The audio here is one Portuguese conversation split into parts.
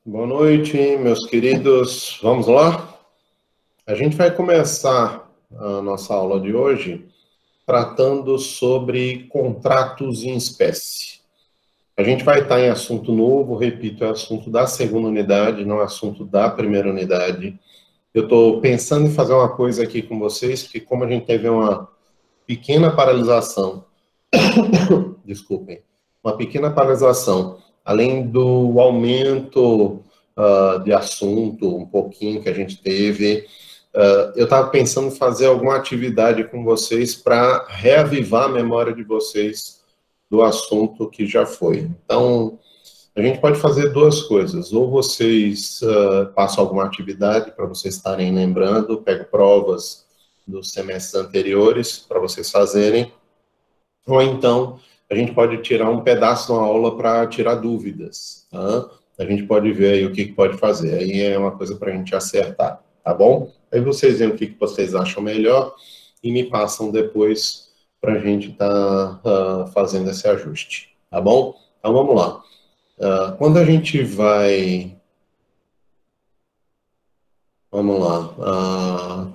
Boa noite, meus queridos. Vamos lá? A gente vai começar a nossa aula de hoje tratando sobre contratos em espécie. A gente vai estar em assunto novo, repito, é assunto da segunda unidade, não é assunto da primeira unidade. Eu estou pensando em fazer uma coisa aqui com vocês, porque como a gente teve uma pequena paralisação, desculpem, uma pequena paralisação, além do aumento de assunto, um pouquinho que a gente teve, eu estava pensando em fazer alguma atividade com vocês para reavivar a memória de vocês do assunto que já foi. Então, a gente pode fazer duas coisas. Ou vocês passam alguma atividade para vocês estarem lembrando, pego provas dos semestres anteriores para vocês fazerem, ou então a gente pode tirar um pedaço da aula para tirar dúvidas, tá? A gente pode ver aí o que pode fazer. Aí é uma coisa para a gente acertar, tá bom? Aí vocês veem o que vocês acham melhor e me passam depois para a gente estar fazendo esse ajuste, tá bom? Então vamos lá. Quando a gente vai... Vamos lá.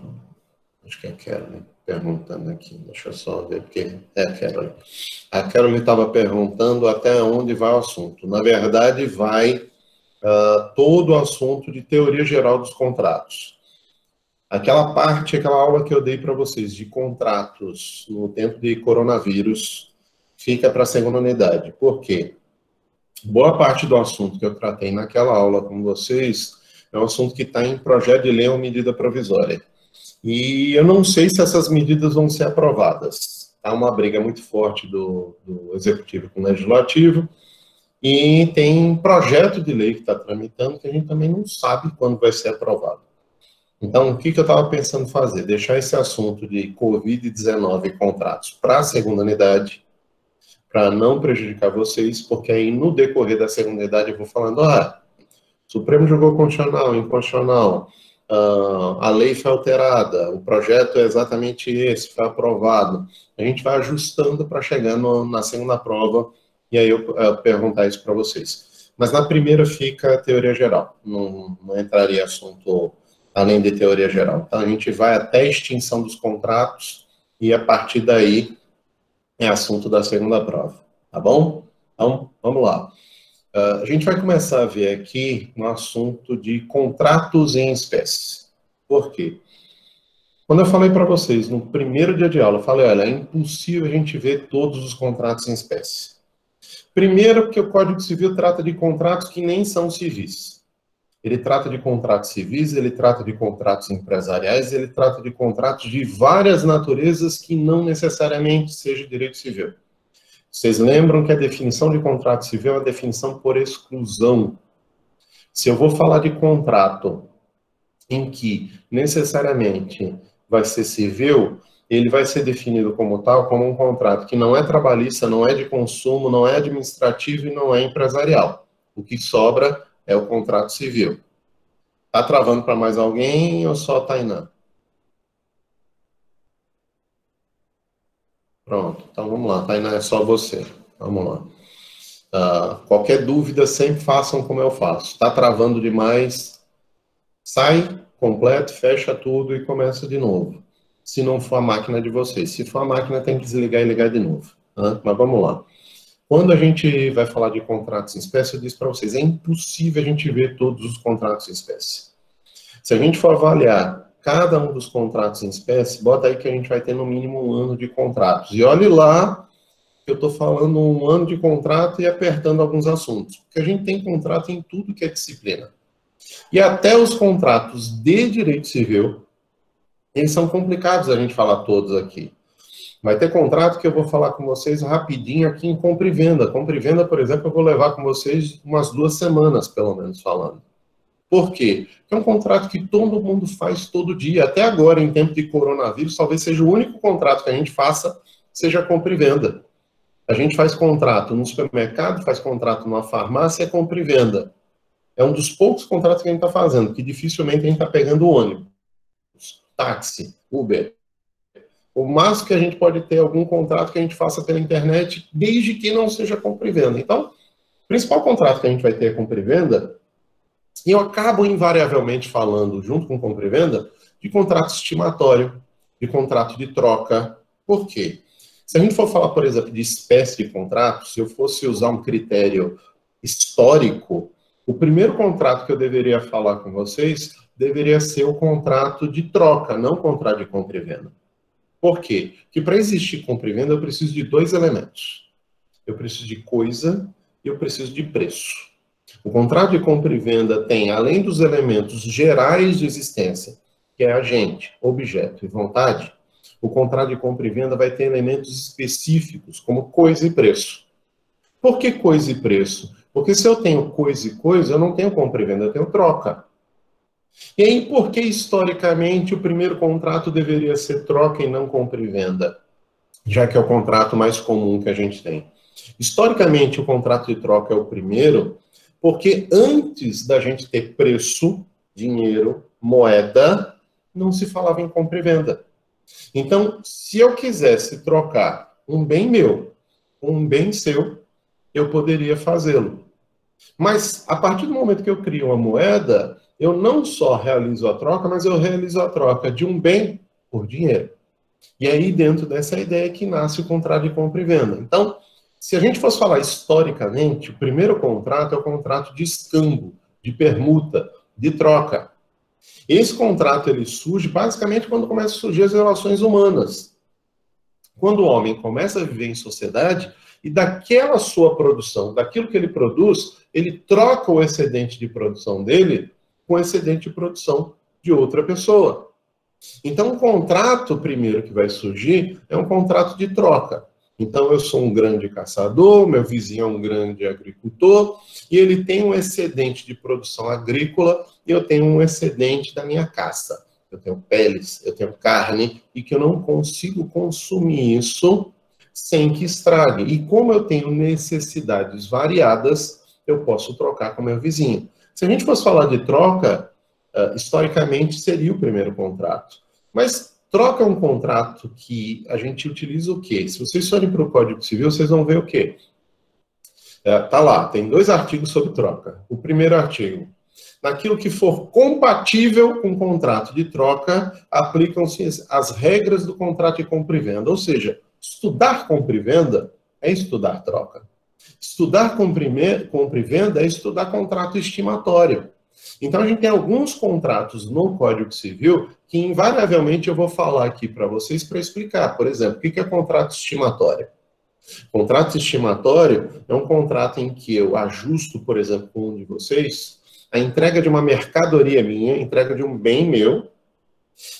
Acho que é a Carol perguntando aqui. Deixa eu só ver, porque é a Carol. A Carol estava perguntando até onde vai o assunto. Na verdade, vai todo o assunto de teoria geral dos contratos. Aquela parte, aquela aula que eu dei para vocês de contratos no tempo de coronavírus, fica para a segunda unidade. Por quê? Boa parte do assunto que eu tratei naquela aula com vocês é um assunto que está em projeto de lei ou medida provisória. E eu não sei se essas medidas vão ser aprovadas. Há uma briga muito forte do Executivo com o Legislativo, e tem projeto de lei que está tramitando que a gente também não sabe quando vai ser aprovado. Então, o que eu estava pensando fazer? Deixar esse assunto de Covid-19 e contratos para a segunda unidade, para não prejudicar vocês, porque aí no decorrer da segunda unidade eu vou falando, Supremo julgou constitucional, inconstitucional, a lei foi alterada, o projeto é exatamente esse, foi aprovado. A gente vai ajustando para chegar na segunda prova, e aí eu perguntar isso para vocês. Mas na primeira fica a teoria geral, não entraria assunto além de teoria geral. Então a gente vai até a extinção dos contratos, e a partir daí é assunto da segunda prova, tá bom? Então, vamos lá. A gente vai começar a ver aqui no assunto de contratos em espécie. Por quê? Quando eu falei para vocês, no primeiro dia de aula, eu falei, olha, é impossível a gente ver todos os contratos em espécie. Primeiro, porque o Código Civil trata de contratos que nem são civis. Ele trata de contratos civis, ele trata de contratos empresariais, ele trata de contratos de várias naturezas que não necessariamente seja direito civil. Vocês lembram que a definição de contrato civil é uma definição por exclusão. Se eu vou falar de contrato em que necessariamente vai ser civil, ele vai ser definido como tal, como um contrato que não é trabalhista, não é de consumo, não é administrativo e não é empresarial. O que sobra é o contrato civil. Tá travando para mais alguém ou só Tainá? Pronto, então vamos lá. Tainá, é só você. Vamos lá. Qualquer dúvida, sempre façam como eu faço. Está travando demais, sai completo, fecha tudo e começa de novo. Se não for a máquina de vocês. Se for a máquina, tem que desligar e ligar de novo. Mas vamos lá. Quando a gente vai falar de contratos em espécie, eu disse para vocês, é impossível a gente ver todos os contratos em espécie. Se a gente for avaliar cada um dos contratos em espécie, bota aí que a gente vai ter no mínimo 1 ano de contratos. E olhe lá, eu estou falando 1 ano de contrato e apertando alguns assuntos. Porque a gente tem contrato em tudo que é disciplina. E até os contratos de direito civil, eles são complicados a gente falar todos aqui. Vai ter contrato que eu vou falar com vocês rapidinho aqui em compra e venda. Compra e venda, por exemplo, eu vou levar com vocês umas 2 semanas, pelo menos, falando. Por quê? Porque é um contrato que todo mundo faz todo dia. Até agora, em tempo de coronavírus, talvez seja o único contrato que a gente faça, seja compra e venda. A gente faz contrato no supermercado, faz contrato numa farmácia, é compra e venda. É um dos poucos contratos que a gente está fazendo, que dificilmente a gente está pegando ônibus, táxi, Uber. O máximo que a gente pode ter algum contrato que a gente faça pela internet, desde que não seja compra e venda. Então, o principal contrato que a gente vai ter é compra e venda, E eu acabo invariavelmente falando, junto com compra e venda, de contrato estimatório, de contrato de troca. Por quê? Se a gente for falar, por exemplo, de espécie de contrato, se eu fosse usar um critério histórico, o primeiro contrato que eu deveria falar com vocês deveria ser o contrato de troca, não o contrato de compra e venda. Por quê? Porque para existir compra e venda eu preciso de dois elementos. Eu preciso de coisa e eu preciso de preço. O contrato de compra e venda tem, além dos elementos gerais de existência, que é agente, objeto e vontade, o contrato de compra e venda vai ter elementos específicos, como coisa e preço. Por que coisa e preço? Porque se eu tenho coisa e coisa, eu não tenho compra e venda, eu tenho troca. E aí, por que historicamente o primeiro contrato deveria ser troca e não compra e venda? Já que é o contrato mais comum que a gente tem. Historicamente, o contrato de troca é o primeiro, porque antes da gente ter preço, dinheiro, moeda, não se falava em compra e venda. Então, se eu quisesse trocar um bem meu com um bem seu, eu poderia fazê-lo. Mas, a partir do momento que eu crio uma moeda, eu não só realizo a troca, mas eu realizo a troca de um bem por dinheiro. E aí, dentro dessa ideia que nasce o contrato de compra e venda. Então, se a gente fosse falar historicamente, o primeiro contrato é o contrato de escambo, de permuta, de troca. Esse contrato ele surge basicamente quando começam a surgir as relações humanas. Quando o homem começa a viver em sociedade e daquela sua produção, daquilo que ele produz, ele troca o excedente de produção dele com o excedente de produção de outra pessoa. Então, o contrato primeiro que vai surgir é um contrato de troca. Então, eu sou um grande caçador, meu vizinho é um grande agricultor, e ele tem um excedente de produção agrícola, e eu tenho um excedente da minha caça. Eu tenho peles, eu tenho carne, e que eu não consigo consumir isso sem que estrague. E como eu tenho necessidades variadas, eu posso trocar com meu vizinho. Se a gente fosse falar de troca, historicamente seria o primeiro contrato. Mas troca é um contrato que a gente utiliza o quê? Se vocês forem para o Código Civil, vocês vão ver o quê? Tá lá, tem 2 artigos sobre troca. O primeiro artigo: naquilo que for compatível com o contrato de troca, aplicam-se as regras do contrato de compra e venda. Ou seja, estudar compra e venda é estudar troca. Estudar compra e venda é estudar contrato estimatório. Então, a gente tem alguns contratos no Código Civil que, invariavelmente, eu vou falar aqui para vocês para explicar. Por exemplo, o que é contrato estimatório? Contrato estimatório é um contrato em que eu ajusto, por exemplo, com um de vocês, a entrega de uma mercadoria minha, entrega de um bem meu,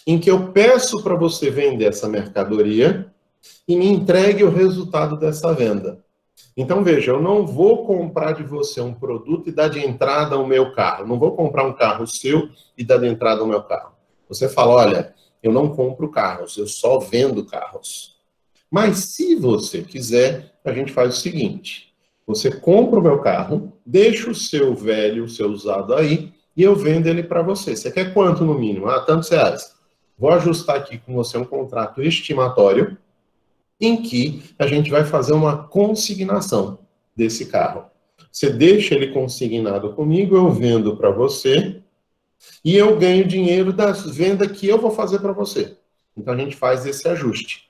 em que eu peço para você vender essa mercadoria e me entregue o resultado dessa venda. Então, veja, eu não vou comprar de você um produto e dar de entrada ao meu carro. Eu não vou comprar um carro seu e dar de entrada ao meu carro. Você fala, olha, eu não compro carros, eu só vendo carros. Mas se você quiser, a gente faz o seguinte. Você compra o meu carro, deixa o seu velho, o seu usado aí, e eu vendo ele para você. Você quer quanto no mínimo? Tantos reais. Vou ajustar aqui com você um contrato estimatório, em que a gente vai fazer uma consignação desse carro. Você deixa ele consignado comigo, eu vendo para você, e eu ganho dinheiro das vendas que eu vou fazer para você. Então, a gente faz esse ajuste.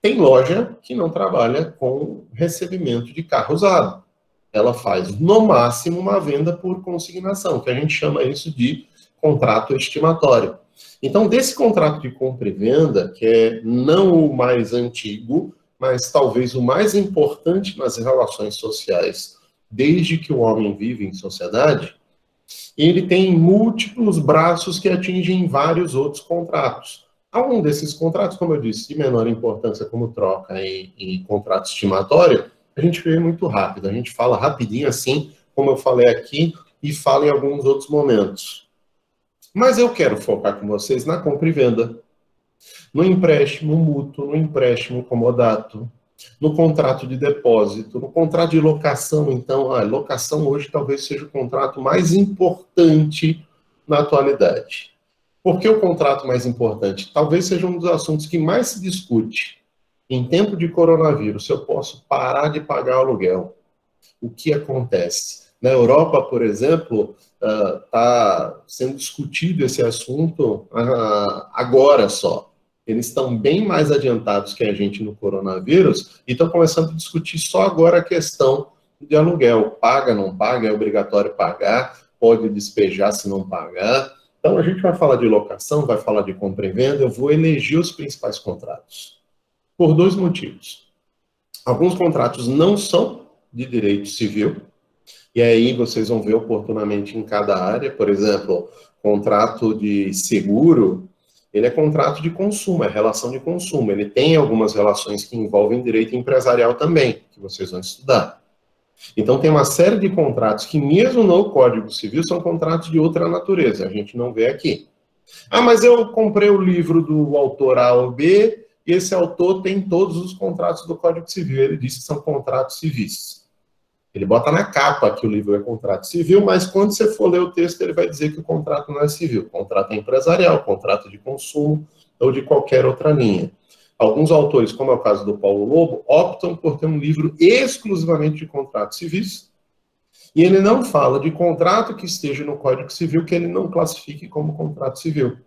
Tem loja que não trabalha com recebimento de carro usado. Ela faz, no máximo, uma venda por consignação, que a gente chama isso de contrato estimatório. Então, desse contrato de compra e venda, que é não o mais antigo, mas talvez o mais importante nas relações sociais, desde que o homem vive em sociedade, ele tem múltiplos braços que atingem vários outros contratos. Algum desses contratos, como eu disse, de menor importância, como troca e contrato estimatório, a gente vê muito rápido. A gente fala rapidinho assim, como eu falei aqui, e fala em alguns outros momentos. Mas eu quero focar com vocês na compra e venda, no empréstimo mútuo, no empréstimo comodato, no contrato de depósito, no contrato de locação. Então, a locação hoje talvez seja o contrato mais importante na atualidade. Por que o contrato mais importante? Talvez seja um dos assuntos que mais se discute. Em tempo de coronavírus, se eu posso parar de pagar o aluguel, o que acontece? Na Europa, por exemplo, está sendo discutido esse assunto agora só. Eles estão bem mais adiantados que a gente no coronavírus e estão começando a discutir só agora a questão de aluguel. Paga, não paga, é obrigatório pagar, pode despejar se não pagar. Então, a gente vai falar de locação, vai falar de compra e venda, eu vou eleger os principais contratos. Por dois motivos. Alguns contratos não são de direito civil, e aí vocês vão ver oportunamente em cada área. Por exemplo, contrato de seguro, ele é contrato de consumo, é relação de consumo. Ele tem algumas relações que envolvem direito empresarial também, que vocês vão estudar. Então, tem uma série de contratos que, mesmo no Código Civil, são contratos de outra natureza. A gente não vê aqui. Ah, mas eu comprei o livro do autor A ou B, e esse autor tem todos os contratos do Código Civil. Ele diz que são contratos civis. Ele bota na capa que o livro é contrato civil, mas quando você for ler o texto, ele vai dizer que o contrato não é civil. O contrato é empresarial, contrato de consumo ou de qualquer outra linha. Alguns autores, como é o caso do Paulo Lobo, optam por ter um livro exclusivamente de contratos civis, e ele não fala de contrato que esteja no Código Civil que ele não classifique como contrato civil.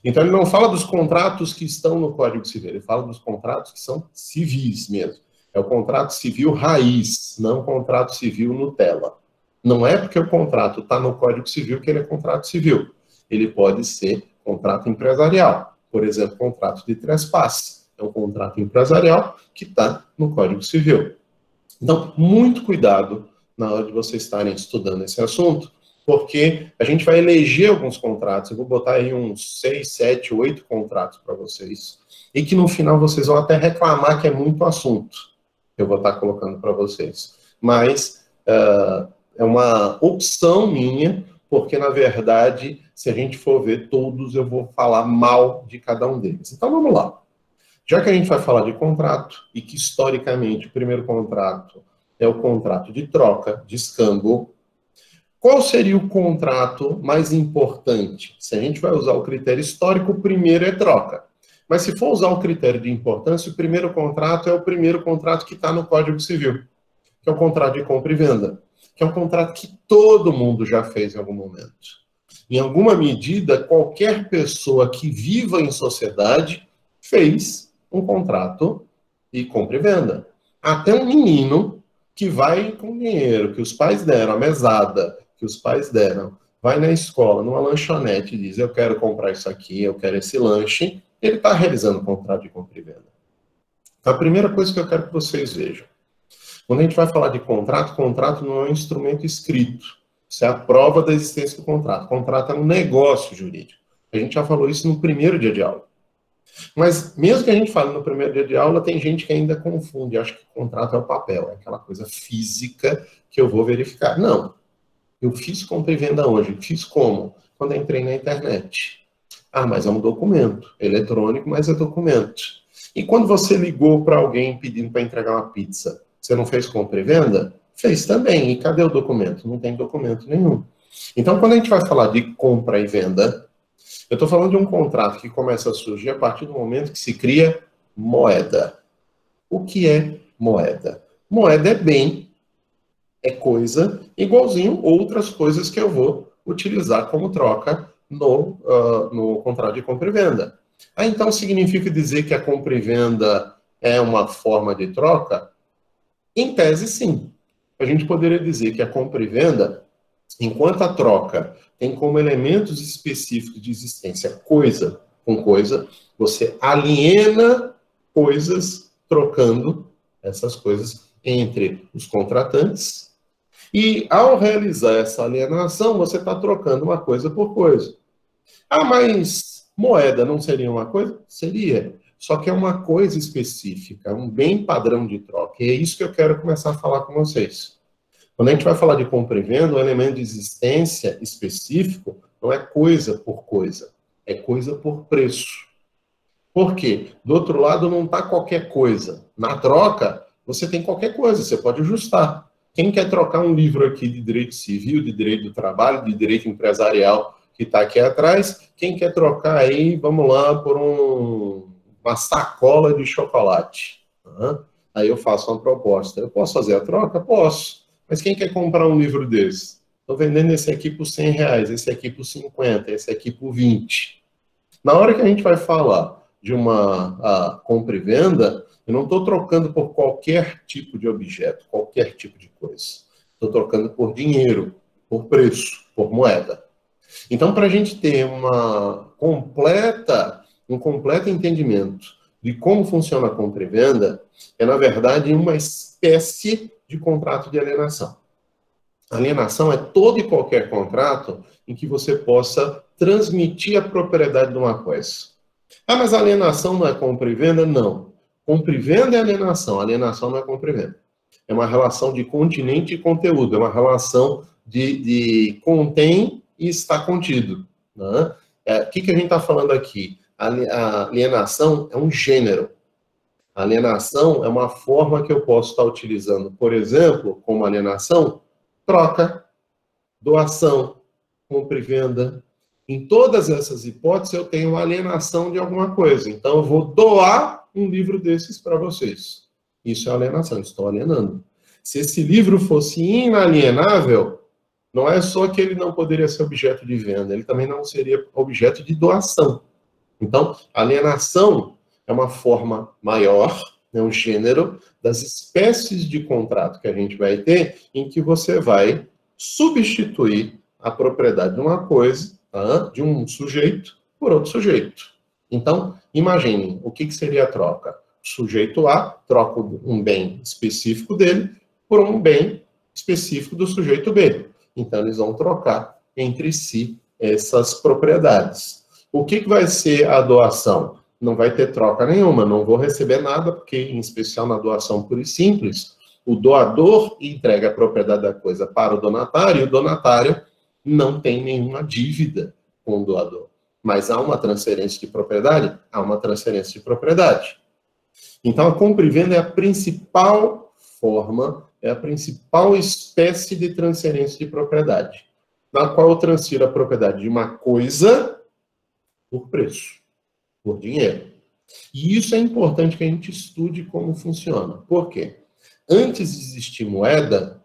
Então, ele não fala dos contratos que estão no Código Civil, ele fala dos contratos que são civis mesmo. É o contrato civil raiz, não o contrato civil Nutella. Não é porque o contrato está no Código Civil que ele é contrato civil. Ele pode ser contrato empresarial. Por exemplo, contrato de trespasse. É um contrato empresarial que está no Código Civil. Então, muito cuidado na hora de vocês estarem estudando esse assunto, porque a gente vai eleger alguns contratos. Eu vou botar aí uns 6, 7, 8 contratos para vocês, e que no final vocês vão até reclamar que é muito assunto. Eu vou estar colocando para vocês. Mas é uma opção minha, porque, na verdade, se a gente for ver todos, eu vou falar mal de cada um deles. Então, vamos lá. Já que a gente vai falar de contrato, e que, historicamente, o primeiro contrato é o contrato de troca, de escambo, qual seria o contrato mais importante? Se a gente vai usar o critério histórico, o primeiro é troca. Mas se for usar o critério de importância, o primeiro contrato é o primeiro contrato que está no Código Civil, que é o contrato de compra e venda, que é um contrato que todo mundo já fez em algum momento. Em alguma medida, qualquer pessoa que viva em sociedade fez um contrato de compra e venda. Até um menino que vai com dinheiro que os pais deram, a mesada que os pais deram, vai na escola, numa lanchonete e diz, eu quero comprar isso aqui, eu quero esse lanche, ele está realizando um contrato de compra e venda. Então, a primeira coisa que eu quero que vocês vejam, quando a gente vai falar de contrato, contrato não é um instrumento escrito. Isso é a prova da existência do contrato. O contrato é um negócio jurídico. A gente já falou isso no primeiro dia de aula. Mas, mesmo que a gente fale no primeiro dia de aula, tem gente que ainda confunde, acha que o contrato é o papel, é aquela coisa física que eu vou verificar. Não. Eu fiz compra e venda hoje. Fiz como? Quando eu entrei na internet. Ah, mas é um documento. Eletrônico, mas é documento. E quando você ligou para alguém pedindo para entregar uma pizza, você não fez compra e venda? Fez também. E cadê o documento? Não tem documento nenhum. Então, quando a gente vai falar de compra e venda, eu estou falando de um contrato que começa a surgir a partir do momento que se cria moeda. O que é moeda? Moeda é bem, é coisa, igualzinho outras coisas que eu vou utilizar como troca no contrato de compra e venda. Ah, então significa dizer que a compra e venda é uma forma de troca? Em tese, sim. A gente poderia dizer que a compra e venda, enquanto a troca tem como elementos específicos de existência coisa com coisa, você aliena coisas trocando essas coisas entre os contratantes, e ao realizar essa alienação, você está trocando uma coisa por coisa. Ah, mas moeda não seria uma coisa? Seria. Só que é uma coisa específica, um bem padrão de troca. E é isso que eu quero começar a falar com vocês. Quando a gente vai falar de compra e venda, o elemento de existência específico não é coisa por coisa, é coisa por preço. Por quê? Do outro lado não está qualquer coisa. Na troca, você tem qualquer coisa, você pode ajustar. Quem quer trocar um livro aqui de direito civil, de direito do trabalho, de direito empresarial, que está aqui atrás, quem quer trocar aí, vamos lá, por uma sacola de chocolate. Aí eu faço uma proposta. Eu posso fazer a troca? Posso. Mas quem quer comprar um livro desse? Estou vendendo esse aqui por R$100, esse aqui por 50, esse aqui por 20. Na hora que a gente vai falar de uma compra e venda, eu não estou trocando por qualquer tipo de objeto, qualquer tipo de coisa. Estou trocando por dinheiro, por preço, por moeda. Então, para a gente ter um completo entendimento de como funciona a compra e venda, é, na verdade, uma espécie de contrato de alienação. Alienação é todo e qualquer contrato em que você possa transmitir a propriedade de uma coisa. Ah, mas alienação não é compra e venda? Não. Compra e venda é alienação. Alienação não é compra e venda. É uma relação de continente e conteúdo. É uma relação de contém e está contido. Né? O que a gente está falando aqui? A alienação é um gênero. A alienação é uma forma que eu posso estar utilizando, por exemplo, como alienação, troca, doação, compra e venda. Em todas essas hipóteses, eu tenho uma alienação de alguma coisa. Então, eu vou doar um livro desses para vocês. Isso é alienação, estou alienando. Se esse livro fosse inalienável, não é só que ele não poderia ser objeto de venda, ele também não seria objeto de doação. Então, alienação é uma forma maior, é um gênero das espécies de contrato que a gente vai ter, em que você vai substituir a propriedade de uma coisa, tá? De um sujeito, por outro sujeito. Então, imaginem, o que seria a troca? O sujeito A troca um bem específico dele por um bem específico do sujeito B. Então, eles vão trocar entre si essas propriedades. O que vai ser a doação? Não vai ter troca nenhuma, não vou receber nada, porque, em especial na doação pura e simples, o doador entrega a propriedade da coisa para o donatário, e o donatário não tem nenhuma dívida com o doador. Mas há uma transferência de propriedade? Há uma transferência de propriedade. Então, a compra e venda é a principal forma, é a principal espécie de transferência de propriedade, na qual eu transfiro a propriedade de uma coisa por preço, por dinheiro. E isso é importante que a gente estude como funciona. Por quê? Antes de existir moeda,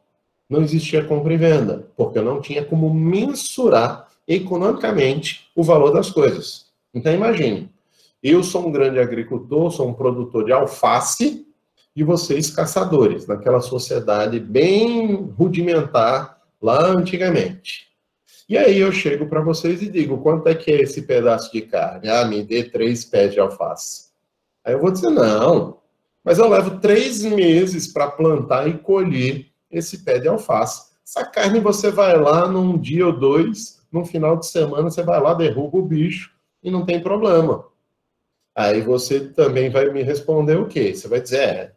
não existia compra e venda, porque eu não tinha como mensurar economicamente o valor das coisas. Então, imagine, eu sou um grande agricultor, sou um produtor de alface, e vocês caçadores, naquela sociedade bem rudimentar lá antigamente. E aí eu chego para vocês e digo, quanto é que é esse pedaço de carne? Ah, me dê 3 pés de alface. Aí eu vou dizer, não, mas eu levo 3 meses para plantar e colher esse pé de alface. Essa carne você vai lá num dia ou dois, num final de semana, você vai lá, derruba o bicho e não tem problema. Aí você também vai me responder o quê? Você vai dizer,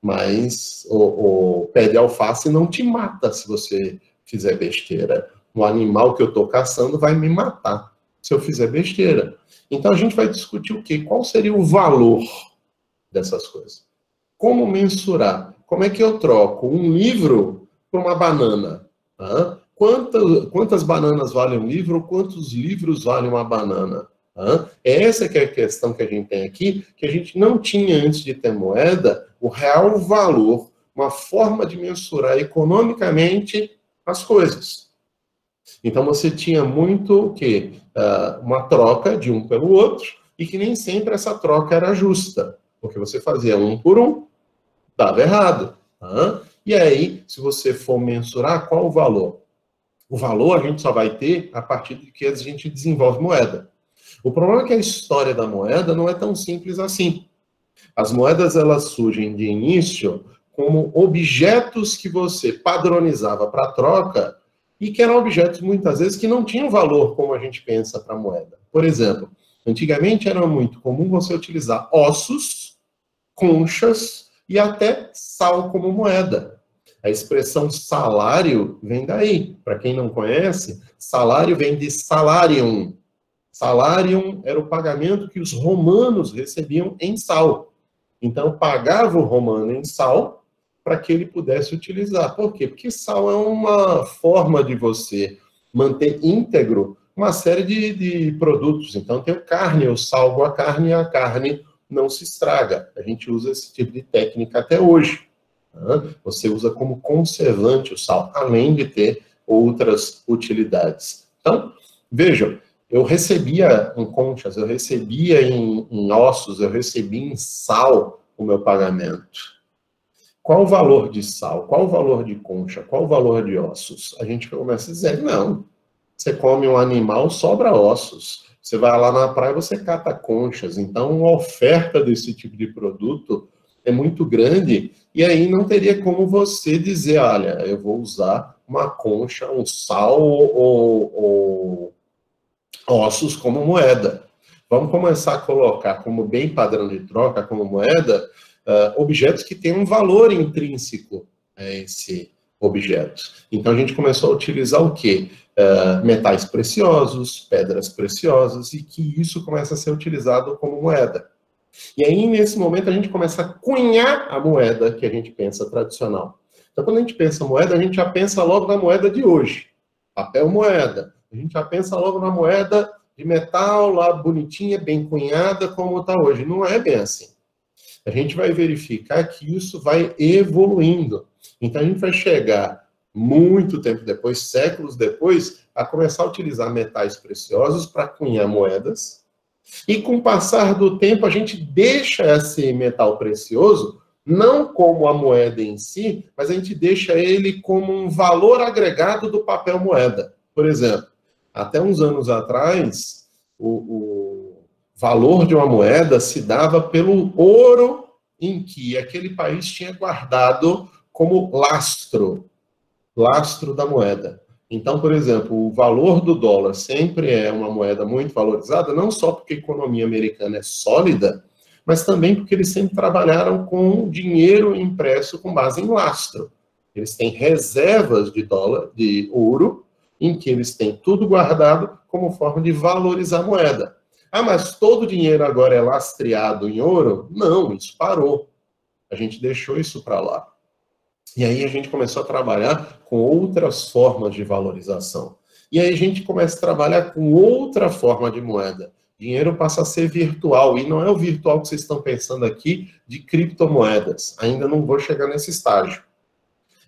mas o pé de alface não te mata se você fizer besteira. O animal que eu estou caçando vai me matar se eu fizer besteira. Então a gente vai discutir o quê? Qual seria o valor dessas coisas? Como mensurar? Como é que eu troco um livro por uma banana? Quantas bananas vale um livro? Quantos livros vale uma banana? Essa que é a questão que a gente tem aqui, que a gente não tinha antes de ter moeda, o real valor, uma forma de mensurar economicamente as coisas. Então você tinha muito o quê? Uma troca de um pelo outro, e que nem sempre essa troca era justa, porque você fazia um por um, dava errado. E aí, se você for mensurar, qual o valor? O valor a gente só vai ter a partir de que a gente desenvolve moeda. O problema é que a história da moeda não é tão simples assim. As moedas, elas surgem de início como objetos que você padronizava para troca e que eram objetos, muitas vezes, que não tinham valor como a gente pensa para a moeda. Por exemplo, antigamente era muito comum você utilizar ossos, conchas e até sal como moeda. A expressão salário vem daí. Para quem não conhece, salário vem de salarium. Salarium era o pagamento que os romanos recebiam em sal. Então, pagava o romano em sal para que ele pudesse utilizar. Por quê? Porque sal é uma forma de você manter íntegro uma série de produtos. Então, tem o carne, eu salvo a carne e a carne não se estraga. A gente usa esse tipo de técnica até hoje. Você usa como conservante o sal, além de ter outras utilidades. Então, vejam, eu recebia em conchas, eu recebia em ossos, eu recebia em sal o meu pagamento. Qual o valor de sal? Qual o valor de concha? Qual o valor de ossos? A gente começa a dizer, não, você come um animal, sobra ossos. Você vai lá na praia, você cata conchas. Então, a oferta desse tipo de produto é muito grande, e aí não teria como você dizer, olha, eu vou usar uma concha, um sal ou ossos como moeda. Vamos começar a colocar como bem padrão de troca, como moeda, objetos que têm um valor intrínseco a esse objeto. Então, a gente começou a utilizar o quê? Metais preciosos, pedras preciosas, e que isso começa a ser utilizado como moeda. E aí, nesse momento, a gente começa a cunhar a moeda que a gente pensa tradicional. Então, quando a gente pensa moeda, a gente já pensa logo na moeda de hoje. Papel moeda. A gente já pensa logo na moeda de metal, lá bonitinha, bem cunhada, como está hoje. Não é bem assim. A gente vai verificar que isso vai evoluindo. Então, a gente vai chegar muito tempo depois, séculos depois, a começar a utilizar metais preciosos para cunhar moedas. E com o passar do tempo, a gente deixa esse metal precioso, não como a moeda em si, mas a gente deixa ele como um valor agregado do papel moeda. Por exemplo, até uns anos atrás, o valor de uma moeda se dava pelo ouro em que aquele país tinha guardado como lastro da moeda. Então, por exemplo, o valor do dólar sempre é uma moeda muito valorizada, não só porque a economia americana é sólida, mas também porque eles sempre trabalharam com dinheiro impresso com base em lastro. Eles têm reservas de dólar, de ouro, em que eles têm tudo guardado como forma de valorizar a moeda. Ah, mas todo o dinheiro agora é lastreado em ouro? Não, isso parou. A gente deixou isso para lá. E aí a gente começou a trabalhar com outras formas de valorização. E aí a gente começa a trabalhar com outra forma de moeda. Dinheiro passa a ser virtual, e não é o virtual que vocês estão pensando aqui de criptomoedas. Ainda não vou chegar nesse estágio.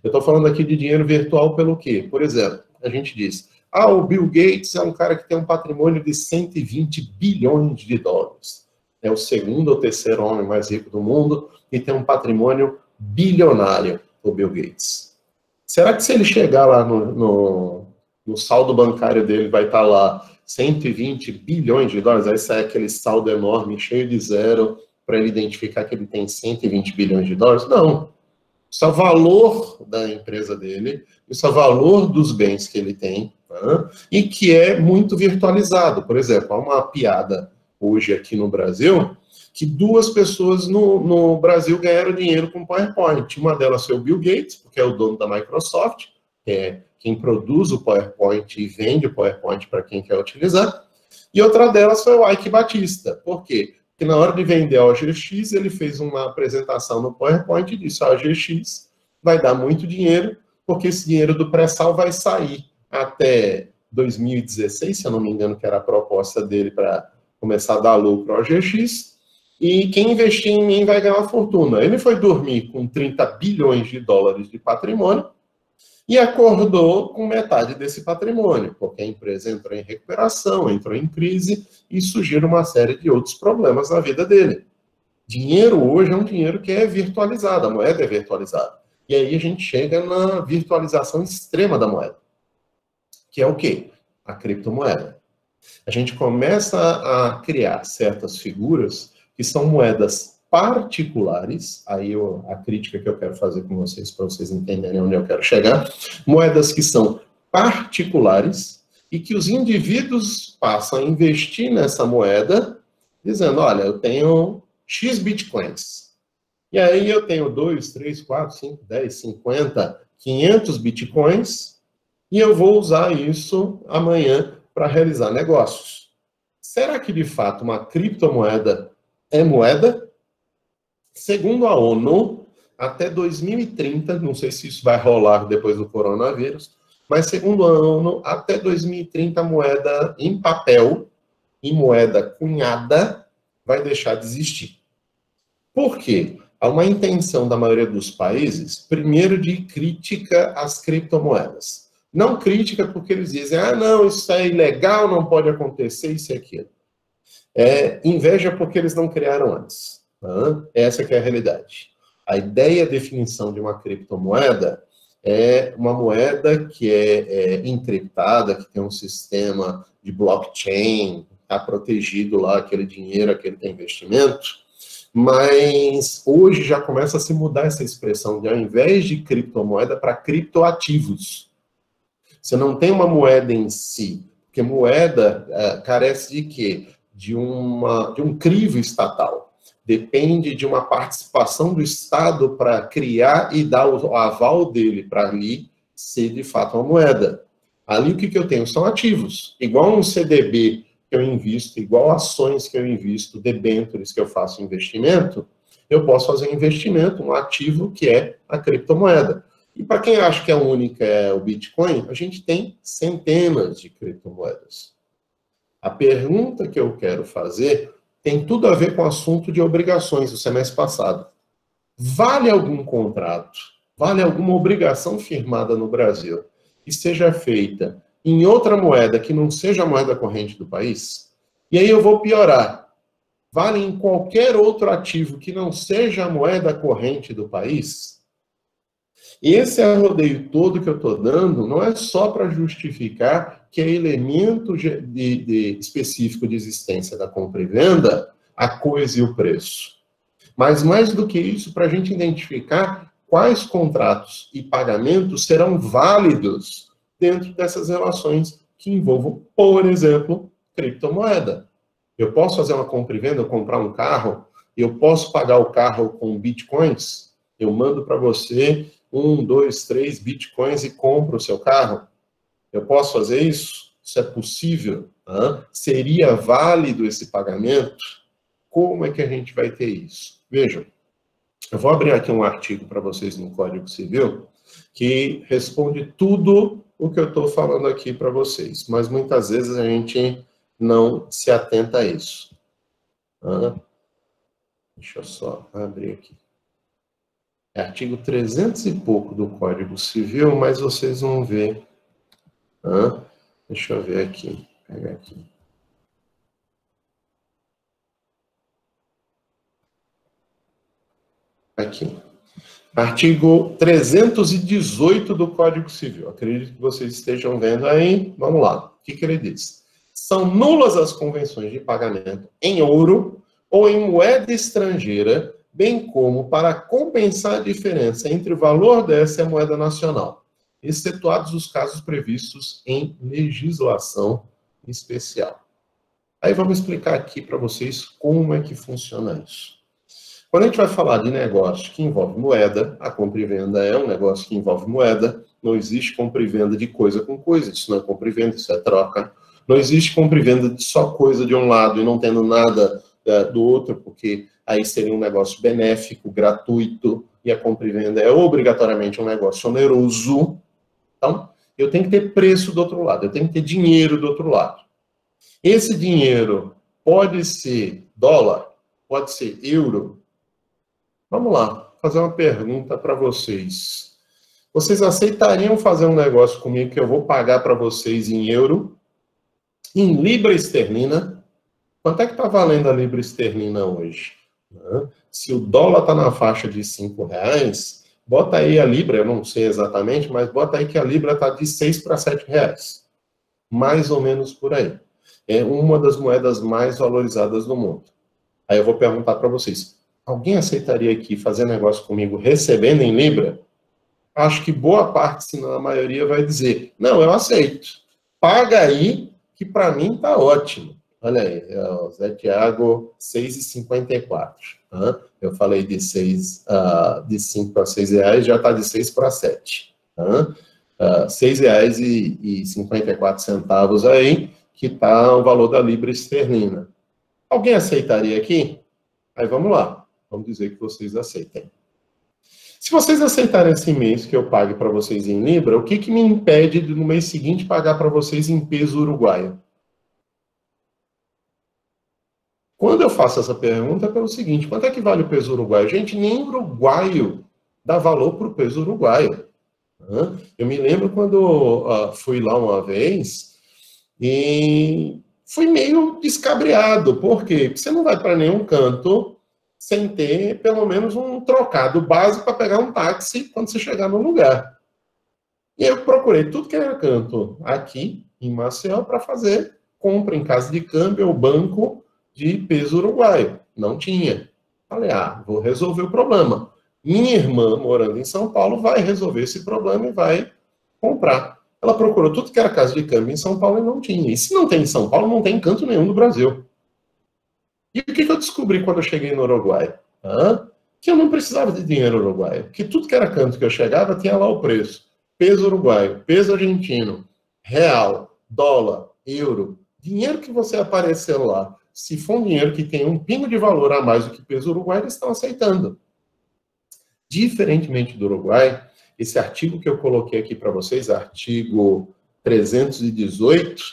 Eu estou falando aqui de dinheiro virtual pelo quê? Por exemplo, a gente diz, o Bill Gates é um cara que tem um patrimônio de 120 bilhões de dólares. É o segundo ou terceiro homem mais rico do mundo e tem um patrimônio bilionário, o Bill Gates. Será que se ele chegar lá no saldo bancário dele, vai estar lá 120 bilhões de dólares, aí sai aquele saldo enorme, cheio de zero, para ele identificar que ele tem 120 bilhões de dólares? Não. Isso é o valor da empresa dele, isso é o valor dos bens que ele tem, e que é muito virtualizado. Por exemplo, há uma piada hoje aqui no Brasil, que duas pessoas no Brasil ganharam dinheiro com PowerPoint. Uma delas foi o Bill Gates, porque é o dono da Microsoft, que é quem produz o PowerPoint e vende o PowerPoint para quem quer utilizar. E outra delas foi o Ike Batista. Por quê? Porque na hora de vender a OGX, ele fez uma apresentação no PowerPoint e disse, a OGX vai dar muito dinheiro, porque esse dinheiro do pré-sal vai sair até 2016, se eu não me engano, que era a proposta dele para começar a dar lucro ao OGX, e quem investir em mim vai ganhar uma fortuna. Ele foi dormir com 30 bilhões de dólares de patrimônio e acordou com metade desse patrimônio, porque a empresa entrou em recuperação, entrou em crise e surgiram uma série de outros problemas na vida dele. Dinheiro hoje é um dinheiro que é virtualizado, a moeda é virtualizada. E aí a gente chega na virtualização extrema da moeda, que é o quê? A criptomoeda. A gente começa a criar certas figuras que são moedas particulares, aí a crítica que eu quero fazer com vocês, para vocês entenderem onde eu quero chegar, moedas que são particulares e que os indivíduos passam a investir nessa moeda, dizendo, olha, eu tenho X bitcoins, e aí eu tenho 2, 3, 4, 5, 10, 50, 500 bitcoins, e eu vou usar isso amanhã para realizar negócios. Será que, de fato, uma criptomoeda é moeda? Segundo a ONU, até 2030, não sei se isso vai rolar depois do coronavírus, mas segundo a ONU, até 2030, a moeda em papel e moeda cunhada vai deixar de existir. Por quê? há uma intenção da maioria dos países, primeiro, de crítica às criptomoedas. Não crítica porque eles dizem, ah, não, isso é ilegal, não pode acontecer, isso e aquilo. Inveja porque eles não criaram antes. Essa que é a realidade. A ideia, a definição de uma criptomoeda é uma moeda que é encriptada, que tem um sistema de blockchain, está protegido lá aquele dinheiro, aquele investimento, mas hoje já começa a se mudar essa expressão de, ao invés de criptomoeda, para criptoativos. Você não tem uma moeda em si, porque moeda carece de quê? De um crivo estatal. Depende de uma participação do Estado para criar e dar o aval dele para ali ser de fato uma moeda. Ali o que eu tenho? São ativos. Igual um CDB que eu invisto, igual ações que eu invisto, debêntures que eu faço investimento, eu posso fazer um investimento, um ativo que é a criptomoeda. E para quem acha que a única é o Bitcoin, a gente tem centenas de criptomoedas. A pergunta que eu quero fazer tem tudo a ver com o assunto de obrigações do semestre passado. Vale algum contrato, vale alguma obrigação firmada no Brasil que seja feita em outra moeda que não seja a moeda corrente do país? E aí eu vou piorar. Vale em qualquer outro ativo que não seja a moeda corrente do país? E esse rodeio todo que eu estou dando não é só para justificar que é elemento específico de existência da compra e venda a coisa e o preço. Mas mais do que isso, para a gente identificar quais contratos e pagamentos serão válidos dentro dessas relações que envolvam, por exemplo, criptomoeda. Eu posso fazer uma compra e venda, eu comprar um carro, eu posso pagar o carro com bitcoins, eu mando para você 1, 2, 3 bitcoins e compro o seu carro. Eu posso fazer isso? Isso é possível? Seria válido esse pagamento? Como é que a gente vai ter isso? Vejam, eu vou abrir aqui um artigo para vocês no Código Civil que responde tudo o que eu estou falando aqui para vocês, mas muitas vezes a gente não se atenta a isso. Deixa eu só abrir aqui. É artigo 300 e pouco do Código Civil, mas vocês vão ver. Deixa eu ver aqui. Pegar aqui. Aqui. Artigo 318 do Código Civil. Acredito que vocês estejam vendo aí. Vamos lá. O que ele diz? São nulas as convenções de pagamento em ouro ou em moeda estrangeira, bem como para compensar a diferença entre o valor dessa e a moeda nacional, excetuados os casos previstos em legislação especial. Aí vamos explicar aqui para vocês como é que funciona isso. Quando a gente vai falar de negócio que envolve moeda, a compra e venda é um negócio que envolve moeda, não existe compra e venda de coisa com coisa, isso não é compra e venda, isso é troca. Não existe compra e venda de só coisa de um lado e não tendo nada do outro, porque aí seria um negócio benéfico, gratuito, e a compra e venda é obrigatoriamente um negócio oneroso. Então, eu tenho que ter preço do outro lado, eu tenho que ter dinheiro do outro lado. Esse dinheiro pode ser dólar, pode ser euro. Vamos lá, fazer uma pergunta para vocês. Vocês aceitariam fazer um negócio comigo que eu vou pagar para vocês em euro, em libra esterlina? Quanto é que está valendo a libra esterlina hoje? Se o dólar está na faixa de R$5, bota aí a libra, eu não sei exatamente, mas bota aí que a libra está de 6 para 7 reais. Mais ou menos por aí. É uma das moedas mais valorizadas do mundo. Aí eu vou perguntar para vocês, alguém aceitaria aqui fazer negócio comigo recebendo em libra? Acho que boa parte, se não a maioria, vai dizer, não, eu aceito. Paga aí, que para mim está ótimo. Olha aí, Zé Tiago, 6,54. Eu falei de 5 para 6 reais, já está de 6 para 7. R$6,54 aí, que está o valor da libra esterlina. Alguém aceitaria aqui? Aí vamos lá, vamos dizer que vocês aceitem. Se vocês aceitarem esse mês que eu pague para vocês em libra, o que me impede de no mês seguinte pagar para vocês em peso uruguaio? Quando eu faço essa pergunta, é pelo seguinte: quanto é que vale o peso uruguaio? Gente, nem uruguaio dá valor para o peso uruguaio. Eu me lembro quando fui lá uma vez e fui meio descabreado. Por quê? Porque você não vai para nenhum canto sem ter pelo menos um trocado básico para pegar um táxi quando você chegar no lugar. E eu procurei tudo que era canto aqui em Maceió para fazer compra em casa de câmbio ou banco de peso uruguaio. Não tinha. Falei, vou resolver o problema. Minha irmã, morando em São Paulo, vai resolver esse problema e vai comprar. Ela procurou tudo que era casa de câmbio em São Paulo e não tinha. E se não tem em São Paulo, não tem em canto nenhum do Brasil. E o que eu descobri quando eu cheguei no Uruguai? Que eu não precisava de dinheiro uruguaio. Que tudo que era canto que eu chegava tinha lá o preço. Peso uruguaio, peso argentino, real, dólar, euro. Dinheiro que você aparecer lá, se for um dinheiro que tem um pingo de valor a mais do que peso uruguaio, eles estão aceitando. Diferentemente do Uruguai, esse artigo que eu coloquei aqui para vocês, artigo 318,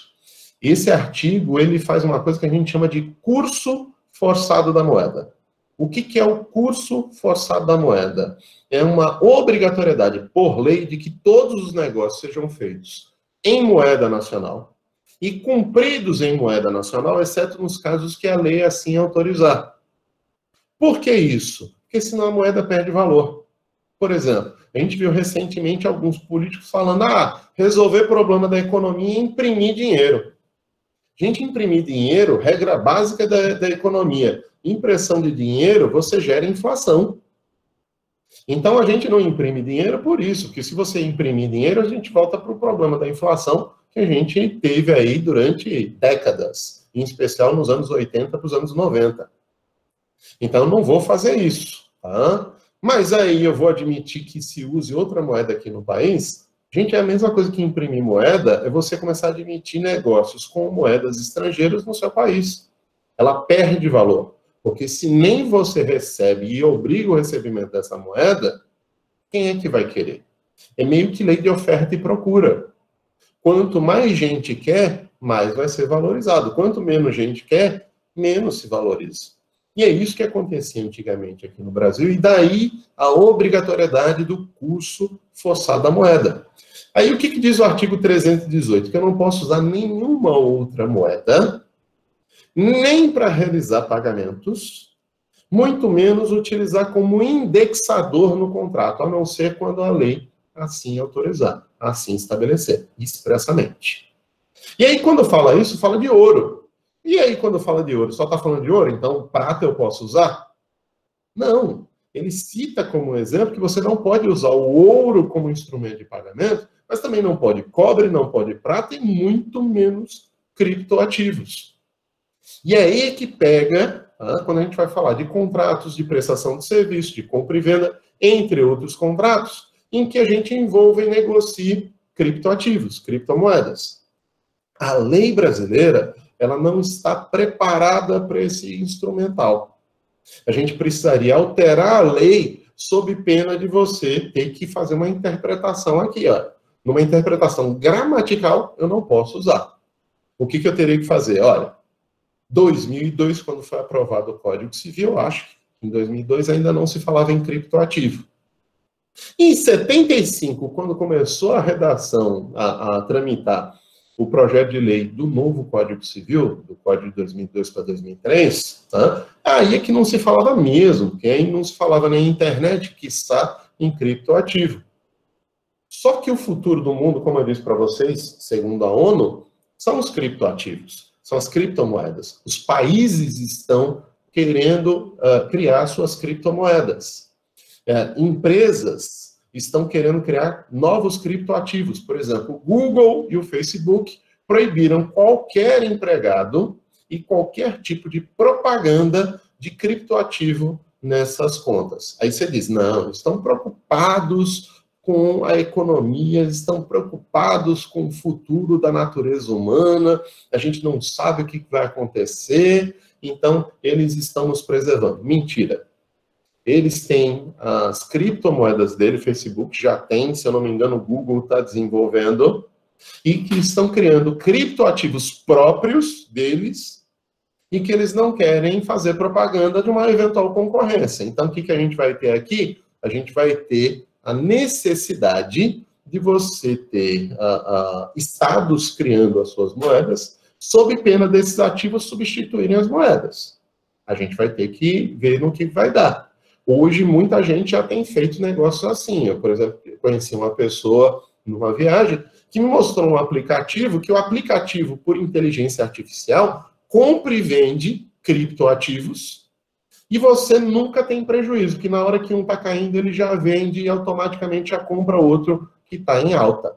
esse artigo ele faz uma coisa que a gente chama de curso forçado da moeda. O que é o curso forçado da moeda? É uma obrigatoriedade, por lei, de que todos os negócios sejam feitos em moeda nacional e cumpridos em moeda nacional, exceto nos casos que a lei assim autorizar. Por que isso? Porque senão a moeda perde valor. Por exemplo, a gente viu recentemente alguns políticos falando, resolver problema da economia é imprimir dinheiro. Gente, imprimir dinheiro, regra básica da economia. Impressão de dinheiro, você gera inflação. Então, a gente não imprime dinheiro por isso, porque se você imprimir dinheiro, a gente volta para o problema da inflação que a gente teve aí durante décadas, em especial nos anos 80 para os anos 90. Então, eu não vou fazer isso, tá? Mas aí eu vou admitir que se use outra moeda aqui no país, gente, é a mesma coisa que imprimir moeda, é você começar a admitir negócios com moedas estrangeiras no seu país. Ela perde valor. Porque se nem você recebe e obriga o recebimento dessa moeda, quem é que vai querer? É meio que lei de oferta e procura. Quanto mais gente quer, mais vai ser valorizado. Quanto menos gente quer, menos se valoriza. E é isso que acontecia antigamente aqui no Brasil, e daí a obrigatoriedade do curso forçado da moeda. Aí o que diz o artigo 318? Que eu não posso usar nenhuma outra moeda, nem para realizar pagamentos, muito menos utilizar como indexador no contrato, a não ser quando a lei assim autorizar, assim estabelecer, expressamente. E aí, quando fala isso, fala de ouro. E aí, quando fala de ouro, só está falando de ouro? Então, prata eu posso usar? Não. Ele cita como exemplo que você não pode usar o ouro como instrumento de pagamento, mas também não pode cobre, não pode prata e muito menos criptoativos. E é aí que pega, quando a gente vai falar de contratos de prestação de serviço, de compra e venda, entre outros contratos, em que a gente envolve e negocia criptoativos, criptomoedas. A lei brasileira, ela não está preparada para esse instrumental. A gente precisaria alterar a lei sob pena de você ter que fazer uma interpretação aqui, Numa interpretação gramatical, eu não posso usar. O que eu teria que fazer? Olha, 2002, quando foi aprovado o Código Civil, eu acho que em 2002 ainda não se falava em criptoativo. Em 75, quando começou a redação, a tramitar o projeto de lei do novo Código Civil, do Código de 2002 para 2003, aí é que não se falava mesmo, porque aí não se falava nem em internet, quiçá em criptoativo. Só que o futuro do mundo, como eu disse para vocês, segundo a ONU, são os criptoativos, são as criptomoedas. Os países estão querendo criar suas criptomoedas. Empresas estão querendo criar novos criptoativos. Por exemplo, o Google e o Facebook proibiram qualquer empregado e qualquer tipo de propaganda de criptoativo nessas contas. Aí você diz, não, estão preocupados com a economia, estão preocupados com o futuro da natureza humana, a gente não sabe o que vai acontecer, então eles estão nos preservando. Mentira. Eles têm as criptomoedas dele, o Facebook já tem, se eu não me engano, o Google está desenvolvendo, e que estão criando criptoativos próprios deles, e que eles não querem fazer propaganda de uma eventual concorrência. Então, o que a gente vai ter aqui? A gente vai ter a necessidade de você ter estados criando as suas moedas, sob pena desses ativos substituírem as moedas. A gente vai ter que ver no que vai dar. Hoje, muita gente já tem feito negócios assim. Eu, por exemplo, conheci uma pessoa numa viagem que me mostrou um aplicativo, que o aplicativo, por inteligência artificial, compra e vende criptoativos, e você nunca tem prejuízo, porque na hora que um está caindo, ele já vende e automaticamente já compra outro que está em alta.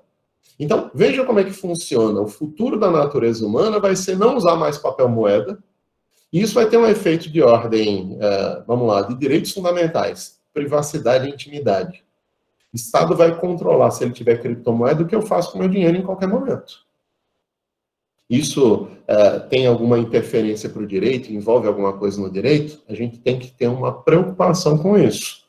Então, veja como é que funciona. O futuro da natureza humana vai ser não usar mais papel moeda, e isso vai ter um efeito de ordem, vamos lá, de direitos fundamentais, privacidade e intimidade. O Estado vai controlar, se ele tiver criptomoeda, o que eu faço com o meu dinheiro em qualquer momento. Isso tem alguma interferência para o direito, envolve alguma coisa no direito? A gente tem que ter uma preocupação com isso.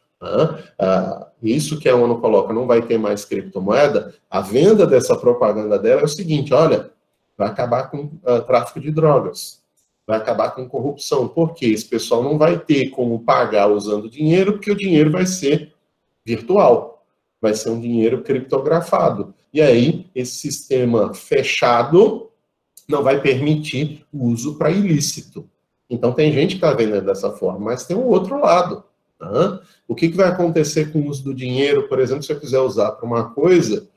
Isso que a ONU coloca, não vai ter mais criptomoeda, a venda dessa propaganda dela é o seguinte, olha, vai acabar com tráfico de drogas, vai acabar com corrupção. Por quê? Esse pessoal não vai ter como pagar usando dinheiro, porque o dinheiro vai ser virtual, vai ser um dinheiro criptografado. E aí, esse sistema fechado não vai permitir o uso para ilícito. Então, tem gente que está vendendo dessa forma, mas tem um outro lado. Tá? O que vai acontecer com o uso do dinheiro, por exemplo, se eu quiser usar para uma coisa,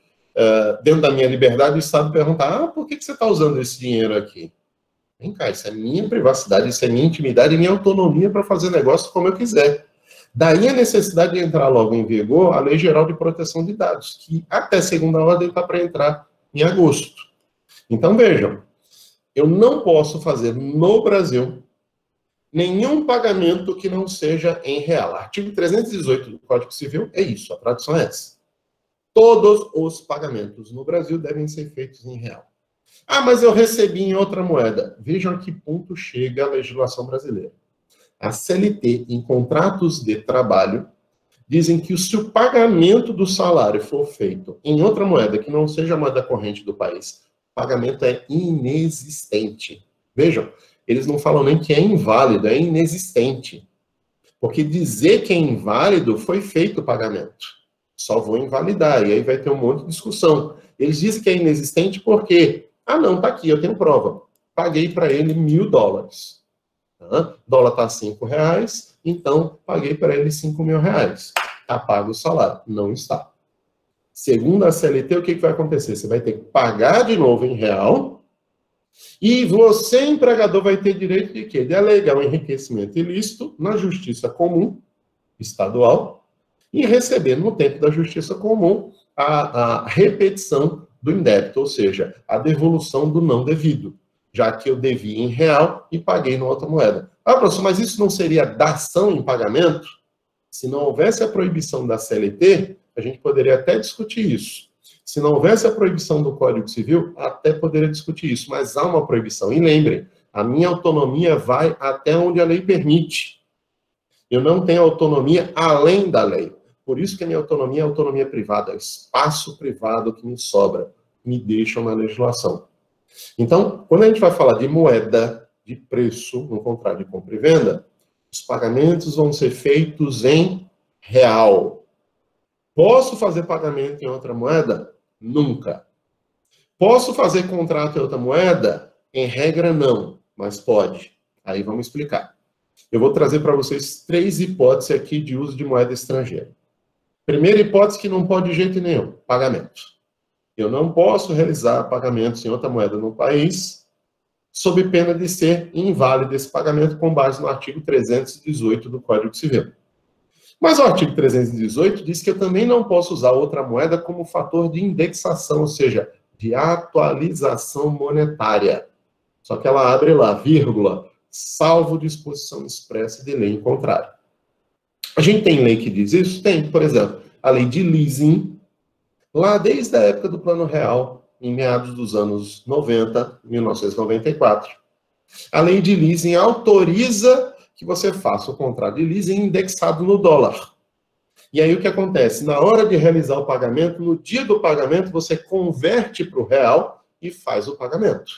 dentro da minha liberdade, o Estado perguntar, por que você está usando esse dinheiro aqui? Vem cá, isso é minha privacidade, isso é minha intimidade e minha autonomia para fazer negócio como eu quiser. Daí a necessidade de entrar logo em vigor a Lei Geral de Proteção de Dados, que até segunda ordem está para entrar em agosto. Então, vejam, eu não posso fazer no Brasil nenhum pagamento que não seja em real. Artigo 318 do Código Civil é isso, a tradução é essa. Todos os pagamentos no Brasil devem ser feitos em real. Ah, mas eu recebi em outra moeda. Vejam a que ponto chega a legislação brasileira. A CLT, em contratos de trabalho, dizem que se o pagamento do salário for feito em outra moeda que não seja a moeda corrente do país, o pagamento é inexistente. Vejam, eles não falam nem que é inválido, é inexistente. Porque dizer que é inválido foi feito o pagamento. Só vou invalidar, e aí vai ter um monte de discussão. Eles dizem que é inexistente porque, não, tá aqui, eu tenho prova. Paguei para ele $1.000. Dólar está R$5, então paguei para ele R$5.000. Está pago o salário. Não está. Segundo a CLT, o que vai acontecer? Você vai ter que pagar de novo em real e você, empregador, vai ter direito de quê? De alegar um enriquecimento ilícito na justiça comum estadual e receber no tempo da justiça comum a repetição do indébito, ou seja, a devolução do não devido, já que eu devi em real e paguei na outra moeda. Professor, mas isso não seria dação em pagamento? Se não houvesse a proibição da CLT, a gente poderia até discutir isso. Se não houvesse a proibição do Código Civil, até poderia discutir isso, mas há uma proibição. E lembrem, a minha autonomia vai até onde a lei permite. Eu não tenho autonomia além da lei. Por isso que a minha autonomia é autonomia privada, é o espaço privado que me sobra, me deixam na legislação. Então, quando a gente vai falar de moeda, de preço, no contrato de compra e venda, os pagamentos vão ser feitos em real. Posso fazer pagamento em outra moeda? Nunca. Posso fazer contrato em outra moeda? Em regra, não, mas pode. Aí vamos explicar. Eu vou trazer para vocês 3 hipóteses aqui de uso de moeda estrangeira. Primeira hipótese que não pode de jeito nenhum, pagamento. Eu não posso realizar pagamentos em outra moeda no país, sob pena de ser inválido esse pagamento com base no artigo 318 do Código Civil. Mas o artigo 318 diz que eu também não posso usar outra moeda como fator de indexação, ou seja, de atualização monetária. Só que ela abre lá, vírgula, salvo disposição expressa de lei em contrário. A gente tem lei que diz isso? Tem, por exemplo, a lei de leasing, lá desde a época do Plano Real, em meados dos anos 90, 1994. A lei de leasing autoriza que você faça o contrato de leasing indexado no dólar. E aí o que acontece? Na hora de realizar o pagamento, no dia do pagamento, você converte para o real e faz o pagamento.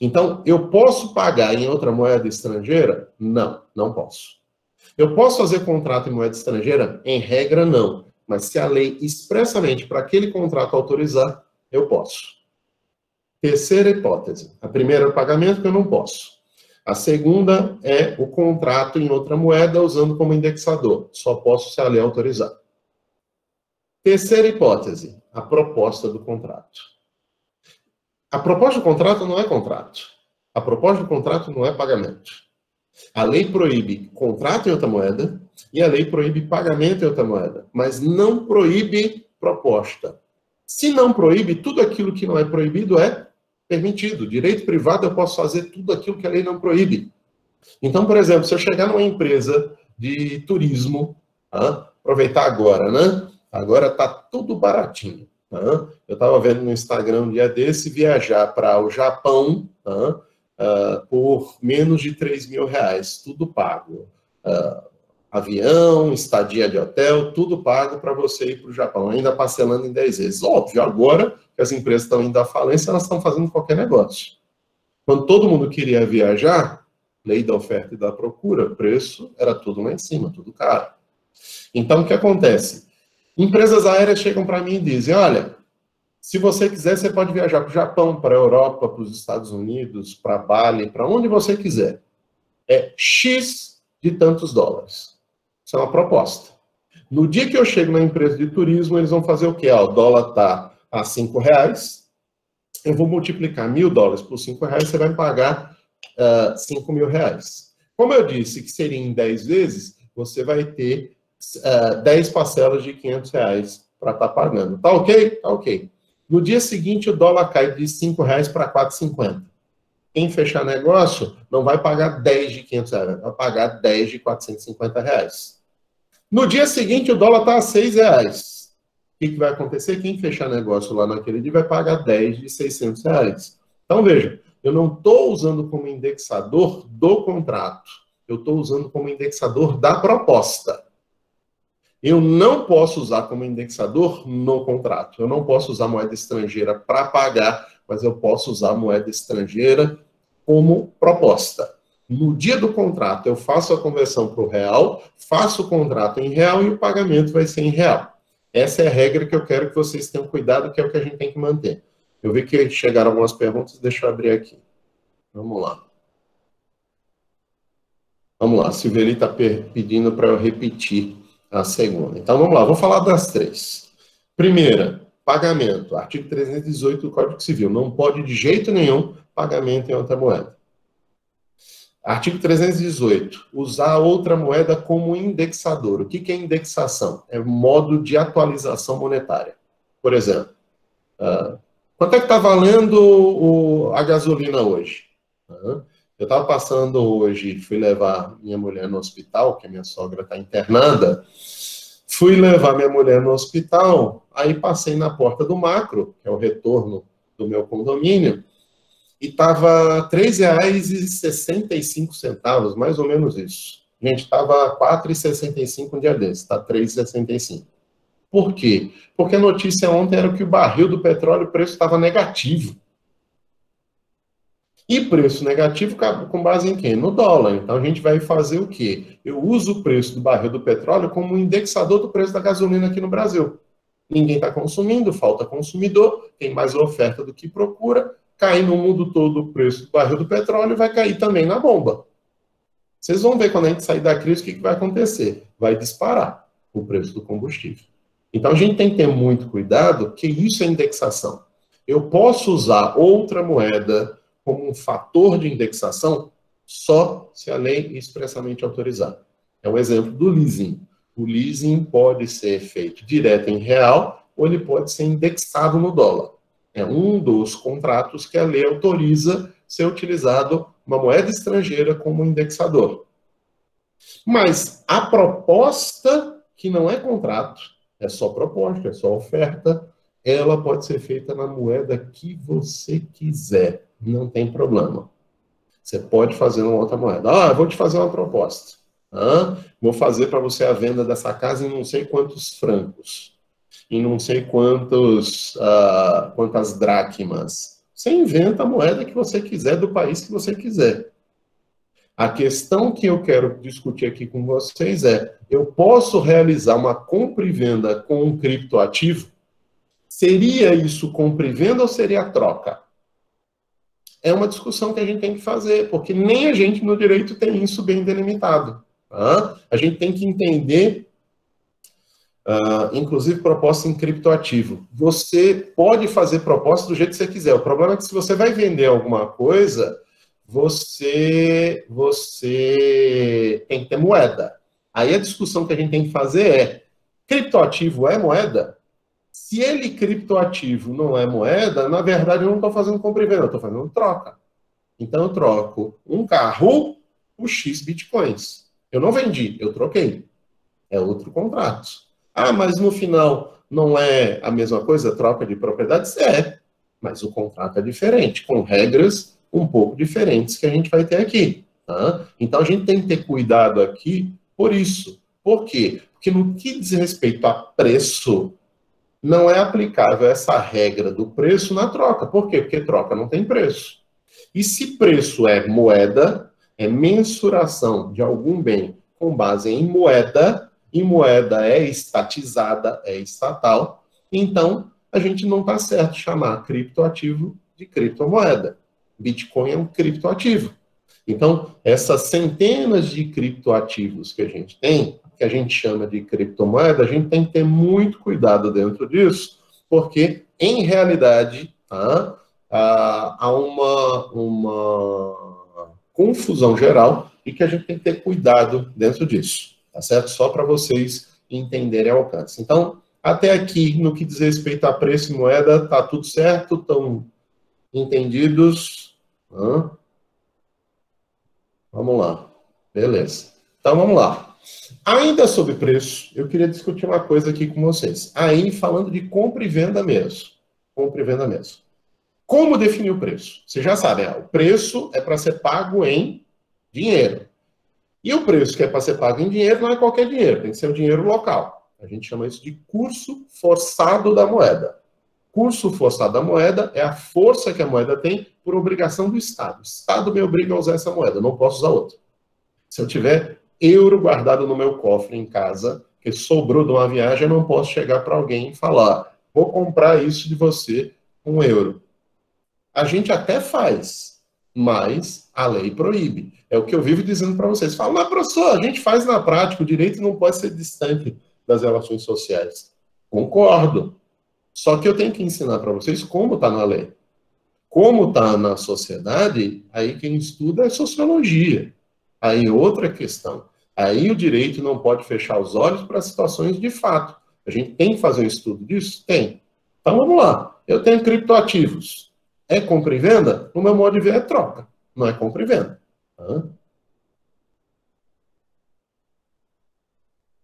Então, eu posso pagar em outra moeda estrangeira? Não, não posso. Eu posso fazer contrato em moeda estrangeira? Em regra, não. Mas se a lei expressamente para aquele contrato autorizar, eu posso. Terceira hipótese. A primeira é o pagamento, que eu não posso. A segunda é o contrato em outra moeda usando como indexador. Só posso se a lei autorizar. Terceira hipótese, a proposta do contrato. A proposta do contrato não é contrato. A proposta do contrato não é pagamento. A lei proíbe contrato em outra moeda e a lei proíbe pagamento em outra moeda, mas não proíbe proposta. Se não proíbe, tudo aquilo que não é proibido é permitido. Direito privado, eu posso fazer tudo aquilo que a lei não proíbe. Então, por exemplo, se eu chegar numa empresa de turismo, aproveitar agora, né? Agora está tudo baratinho. Eu estava vendo no Instagram um dia desse viajar para o Japão por menos de R$3.000, tudo pago. Avião, estadia de hotel, tudo pago para você ir para o Japão, ainda parcelando em 10 vezes. Óbvio, agora que as empresas estão indo à falência, elas estão fazendo qualquer negócio. Quando todo mundo queria viajar, lei da oferta e da procura, preço era tudo lá em cima, tudo caro. Então, o que acontece? Empresas aéreas chegam para mim e dizem, olha, se você quiser, você pode viajar para o Japão, para a Europa, para os Estados Unidos, para Bali, para onde você quiser. É X de tantos dólares. Isso é uma proposta. No dia que eu chego na empresa de turismo, eles vão fazer o quê? O dólar está a R$5, eu vou multiplicar $1.000 por R$5, você vai pagar R$5.000. Como eu disse que seria em 10 vezes, você vai ter 10 parcelas de R$500 para estar pagando. Tá ok? Tá ok. No dia seguinte, o dólar cai de R$5 para R$4,50. Quem fechar negócio não vai pagar 10 de R$500, vai pagar 10 de R$450. No dia seguinte, o dólar está a R$6. O que vai acontecer? Quem fechar negócio lá naquele dia vai pagar 10 de R$600. Então, veja, eu não estou usando como indexador do contrato, eu estou usando como indexador da proposta. Eu não posso usar como indexador no contrato. Eu não posso usar moeda estrangeira para pagar, mas eu posso usar moeda estrangeira como proposta. No dia do contrato, eu faço a conversão para o real, faço o contrato em real e o pagamento vai ser em real. Essa é a regra que eu quero que vocês tenham cuidado, que é o que a gente tem que manter. Eu vi que chegaram algumas perguntas, deixa eu abrir aqui. Vamos lá. Vamos lá, a Silveli está pedindo para eu repetir a segunda. Então, vamos lá, vou falar das três. Primeira, pagamento. Artigo 318 do Código Civil. Não pode, de jeito nenhum, pagamento em outra moeda. Artigo 318. Usar outra moeda como indexador. O que é indexação? É modo de atualização monetária. Por exemplo, quanto é que está valendo a gasolina hoje? Eu estava passando hoje, fui levar minha mulher no hospital, que a minha sogra está internada. Fui levar minha mulher no hospital, aí passei na porta do Macro, que é o retorno do meu condomínio, e estava R$ 3,65, mais ou menos isso. Gente, estava R$ 4,65 um dia desses, está R$ 3,65. Por quê? Porque a notícia ontem era que o barril do petróleo, o preço estava negativo. E preço negativo com base em quê? No dólar. Então a gente vai fazer o quê? Eu uso o preço do barril do petróleo como um indexador do preço da gasolina aqui no Brasil. Ninguém está consumindo, falta consumidor, tem mais oferta do que procura, cai no mundo todo o preço do barril do petróleo e vai cair também na bomba. Vocês vão ver quando a gente sair da crise o que vai acontecer. Vai disparar o preço do combustível. Então a gente tem que ter muito cuidado, que isso é indexação. Eu posso usar outra moeda como um fator de indexação só se a lei expressamente autorizar. É um exemplo do leasing. O leasing pode ser feito direto em real ou ele pode ser indexado no dólar. É um dos contratos que a lei autoriza ser utilizado uma moeda estrangeira como indexador. Mas a proposta, que não é contrato, é só proposta, é só oferta, ela pode ser feita na moeda que você quiser. Não tem problema. Você pode fazer uma outra moeda. Eu vou te fazer uma proposta. Vou fazer para você a venda dessa casa em não sei quantos francos. Em não sei quantas dracmas. Você inventa a moeda que você quiser, do país que você quiser. A questão que eu quero discutir aqui com vocês é, eu posso realizar uma compra e venda com um criptoativo? Seria isso compra e venda ou seria troca? É uma discussão que a gente tem que fazer, porque nem a gente no direito tem isso bem delimitado. Tá? A gente tem que entender, inclusive, proposta em criptoativo. Você pode fazer proposta do jeito que você quiser. O problema é que se você vai vender alguma coisa, você tem que ter moeda. Aí a discussão que a gente tem que fazer é, criptoativo é moeda? Se ele criptoativo não é moeda, na verdade eu não estou fazendo compra e venda, eu estou fazendo troca. Então eu troco um carro por X bitcoins. Eu não vendi, eu troquei. É outro contrato. Ah, mas no final não é a mesma coisa, troca de propriedades? É, mas o contrato é diferente, com regras um pouco diferentes que a gente vai ter aqui. Tá? Então a gente tem que ter cuidado aqui por isso. Por quê? Porque no que diz respeito a preço, não é aplicável essa regra do preço na troca. Por quê? Porque troca não tem preço. E se preço é moeda, é mensuração de algum bem com base em moeda, e moeda é estatizada, é estatal, então a gente não está certo chamar criptoativo de criptomoeda. Bitcoin é um criptoativo. Então, essas centenas de criptoativos que a gente tem, que a gente chama de criptomoeda, a gente tem que ter muito cuidado dentro disso, porque, em realidade, há uma confusão geral e que a gente tem que ter cuidado dentro disso, tá certo? Só para vocês entenderem o alcance. Então, até aqui, no que diz respeito a preço e moeda, tá tudo certo? Estão entendidos? Vamos lá. Beleza. Então, vamos lá. Ainda sobre preço, eu queria discutir uma coisa aqui com vocês. Aí, falando de compra e venda mesmo. Compra e venda mesmo. Como definir o preço? Vocês já sabem, o preço é para ser pago em dinheiro. E o preço que é para ser pago em dinheiro não é qualquer dinheiro, tem que ser o dinheiro local. A gente chama isso de curso forçado da moeda. Curso forçado da moeda é a força que a moeda tem por obrigação do Estado. O Estado me obriga a usar essa moeda, eu não posso usar outra. Se eu tiver euro guardado no meu cofre em casa, que sobrou de uma viagem, eu não posso chegar para alguém e falar, vou comprar isso de você com euro. A gente até faz, mas a lei proíbe. É o que eu vivo dizendo para vocês. Fala, mas professor, a gente faz na prática, o direito não pode ser distante das relações sociais. Concordo. Só que eu tenho que ensinar para vocês como está na lei. Como está na sociedade, aí quem estuda é sociologia. Aí outra questão. Aí o direito não pode fechar os olhos para situações de fato. A gente tem que fazer um estudo disso? Tem. Então vamos lá. Eu tenho criptoativos. É compra e venda? No meu modo de ver, é troca. Não é compra e venda.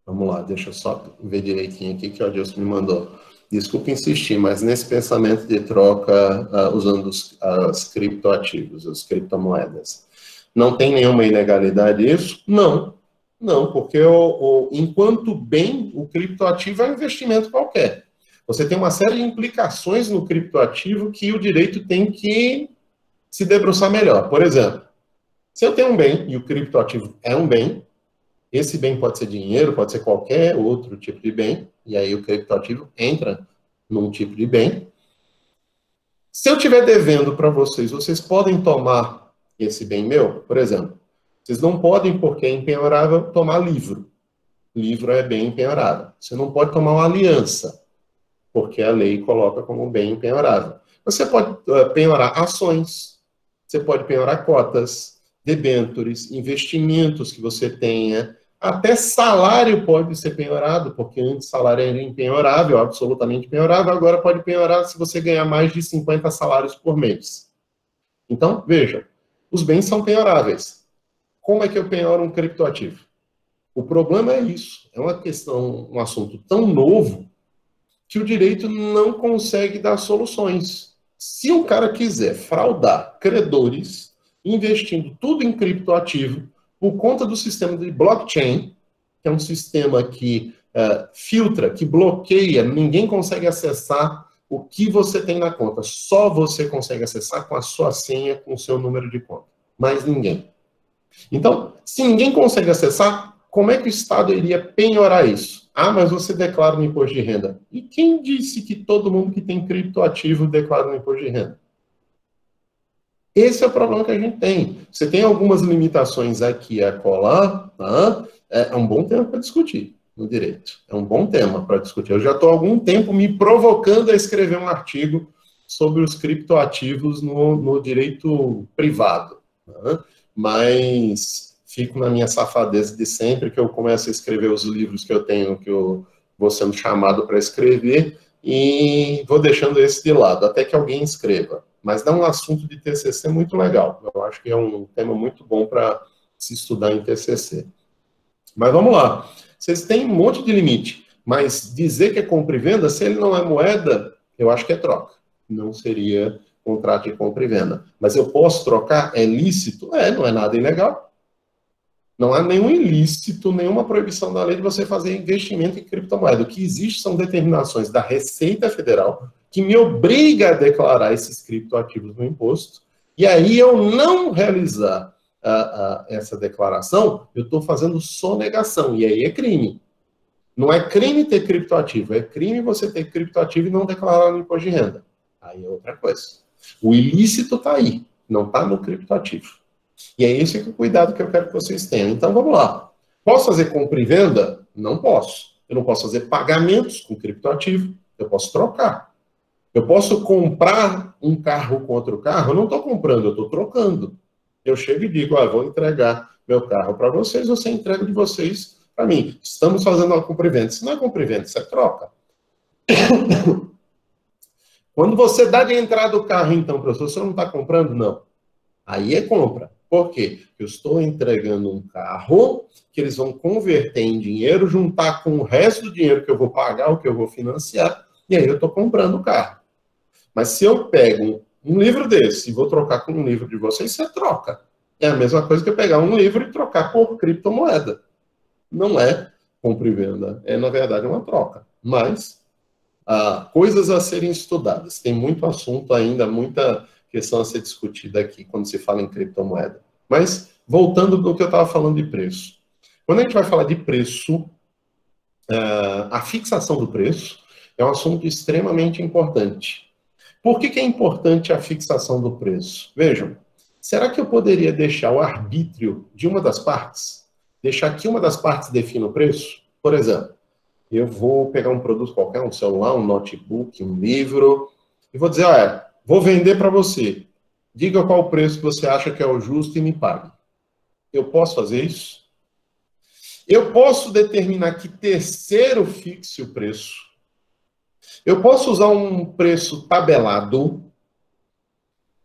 Vamos lá, deixa eu só ver direitinho aqui que o Adilson me mandou. Desculpa insistir, mas nesse pensamento de troca usando os criptoativos, as criptomoedas, não tem nenhuma ilegalidade isso? Não. Não, porque enquanto bem, o criptoativo é um investimento qualquer. Você tem uma série de implicações no criptoativo que o direito tem que se debruçar melhor. Por exemplo, se eu tenho um bem e o criptoativo é um bem, esse bem pode ser dinheiro, pode ser qualquer outro tipo de bem, e aí o criptoativo entra num tipo de bem. Se eu estiver devendo para vocês, vocês podem tomar esse bem meu? Por exemplo, vocês não podem, porque é empenhorável, tomar livro. Livro é bem empenhorável. Você não pode tomar uma aliança, porque a lei coloca como bem empenhorável. Você pode penhorar ações, você pode penhorar cotas, debêntures, investimentos que você tenha, até salário pode ser penhorado, porque antes salário era impenhorável, absolutamente penhorável, agora pode penhorar se você ganhar mais de 50 salários por mês. Então, veja, os bens são penhoráveis. Como é que eu penhoro um criptoativo? O problema é isso, é uma questão, um assunto tão novo, que o direito não consegue dar soluções. Se um cara quiser fraudar credores, investindo tudo em criptoativo, por conta do sistema de blockchain, que é um sistema que filtra, que bloqueia, ninguém consegue acessar o que você tem na conta. Só você consegue acessar com a sua senha, com o seu número de conta. Mais ninguém. Então, se ninguém consegue acessar, como é que o Estado iria penhorar isso? Ah, mas você declara no imposto de renda. E quem disse que todo mundo que tem criptoativo declara no imposto de renda? Esse é o problema que a gente tem. Você tem algumas limitações aqui a colar, tá? É um bom tema para discutir no direito. É um bom tema para discutir. Eu já estou há algum tempo me provocando a escrever um artigo sobre os criptoativos no direito privado. Tá? Mas fico na minha safadeza de sempre, que eu começo a escrever os livros que eu tenho, que eu vou sendo chamado para escrever, e vou deixando esse de lado, até que alguém escreva. Mas dá um assunto de TCC muito legal. Eu acho que é um tema muito bom para se estudar em TCC. Mas vamos lá. Vocês têm um monte de limite, mas dizer que é compra e venda, se ele não é moeda, eu acho que é troca. Não seria contrato de compra e venda. Mas eu posso trocar? É lícito? Não é nada ilegal. Não há nenhum ilícito, nenhuma proibição da lei de você fazer investimento em criptomoeda. O que existe são determinações da Receita Federal que me obriga a declarar esses criptoativos no imposto, e aí eu não realizar essa declaração, eu estou fazendo sonegação, e aí é crime. Não é crime ter criptoativo, é crime você ter criptoativo e não declarar no imposto de renda. Aí é outra coisa. O ilícito está aí, não está no criptoativo. E é esse o cuidado que eu quero que vocês tenham. Então, vamos lá. Posso fazer compra e venda? Não posso. Eu não posso fazer pagamentos com criptoativo. Eu posso trocar. Eu posso comprar um carro com outro carro? Eu não estou comprando, eu estou trocando. Eu chego e digo, vou entregar meu carro para vocês, você entrega de vocês para mim. Estamos fazendo uma compra e venda. Se não é compra e venda, isso é troca. Quando você dá de entrada o carro, então, professor, você não está comprando? Não. Aí é compra. Por quê? Eu estou entregando um carro que eles vão converter em dinheiro, juntar com o resto do dinheiro que eu vou pagar, o que eu vou financiar, e aí eu estou comprando o carro. Mas se eu pego um livro desse e vou trocar com um livro de vocês, você troca. É a mesma coisa que eu pegar um livro e trocar por criptomoeda. Não é compra e venda. É, na verdade, uma troca. Mas, coisas a serem estudadas. Tem muito assunto ainda, muita questão a ser discutida aqui quando se fala em criptomoeda. Mas, voltando no que eu estava falando de preço. Quando a gente vai falar de preço, a fixação do preço é um assunto extremamente importante. Por que é importante a fixação do preço? Vejam, será que eu poderia deixar o arbítrio de uma das partes? Deixar que uma das partes defina o preço? Por exemplo, eu vou pegar um produto qualquer, um celular, um notebook, um livro, e vou dizer, vou vender para você. Diga qual o preço que você acha que é o justo e me pague. Eu posso fazer isso? Eu posso determinar que terceiro fixe o preço. Eu posso usar um preço tabelado.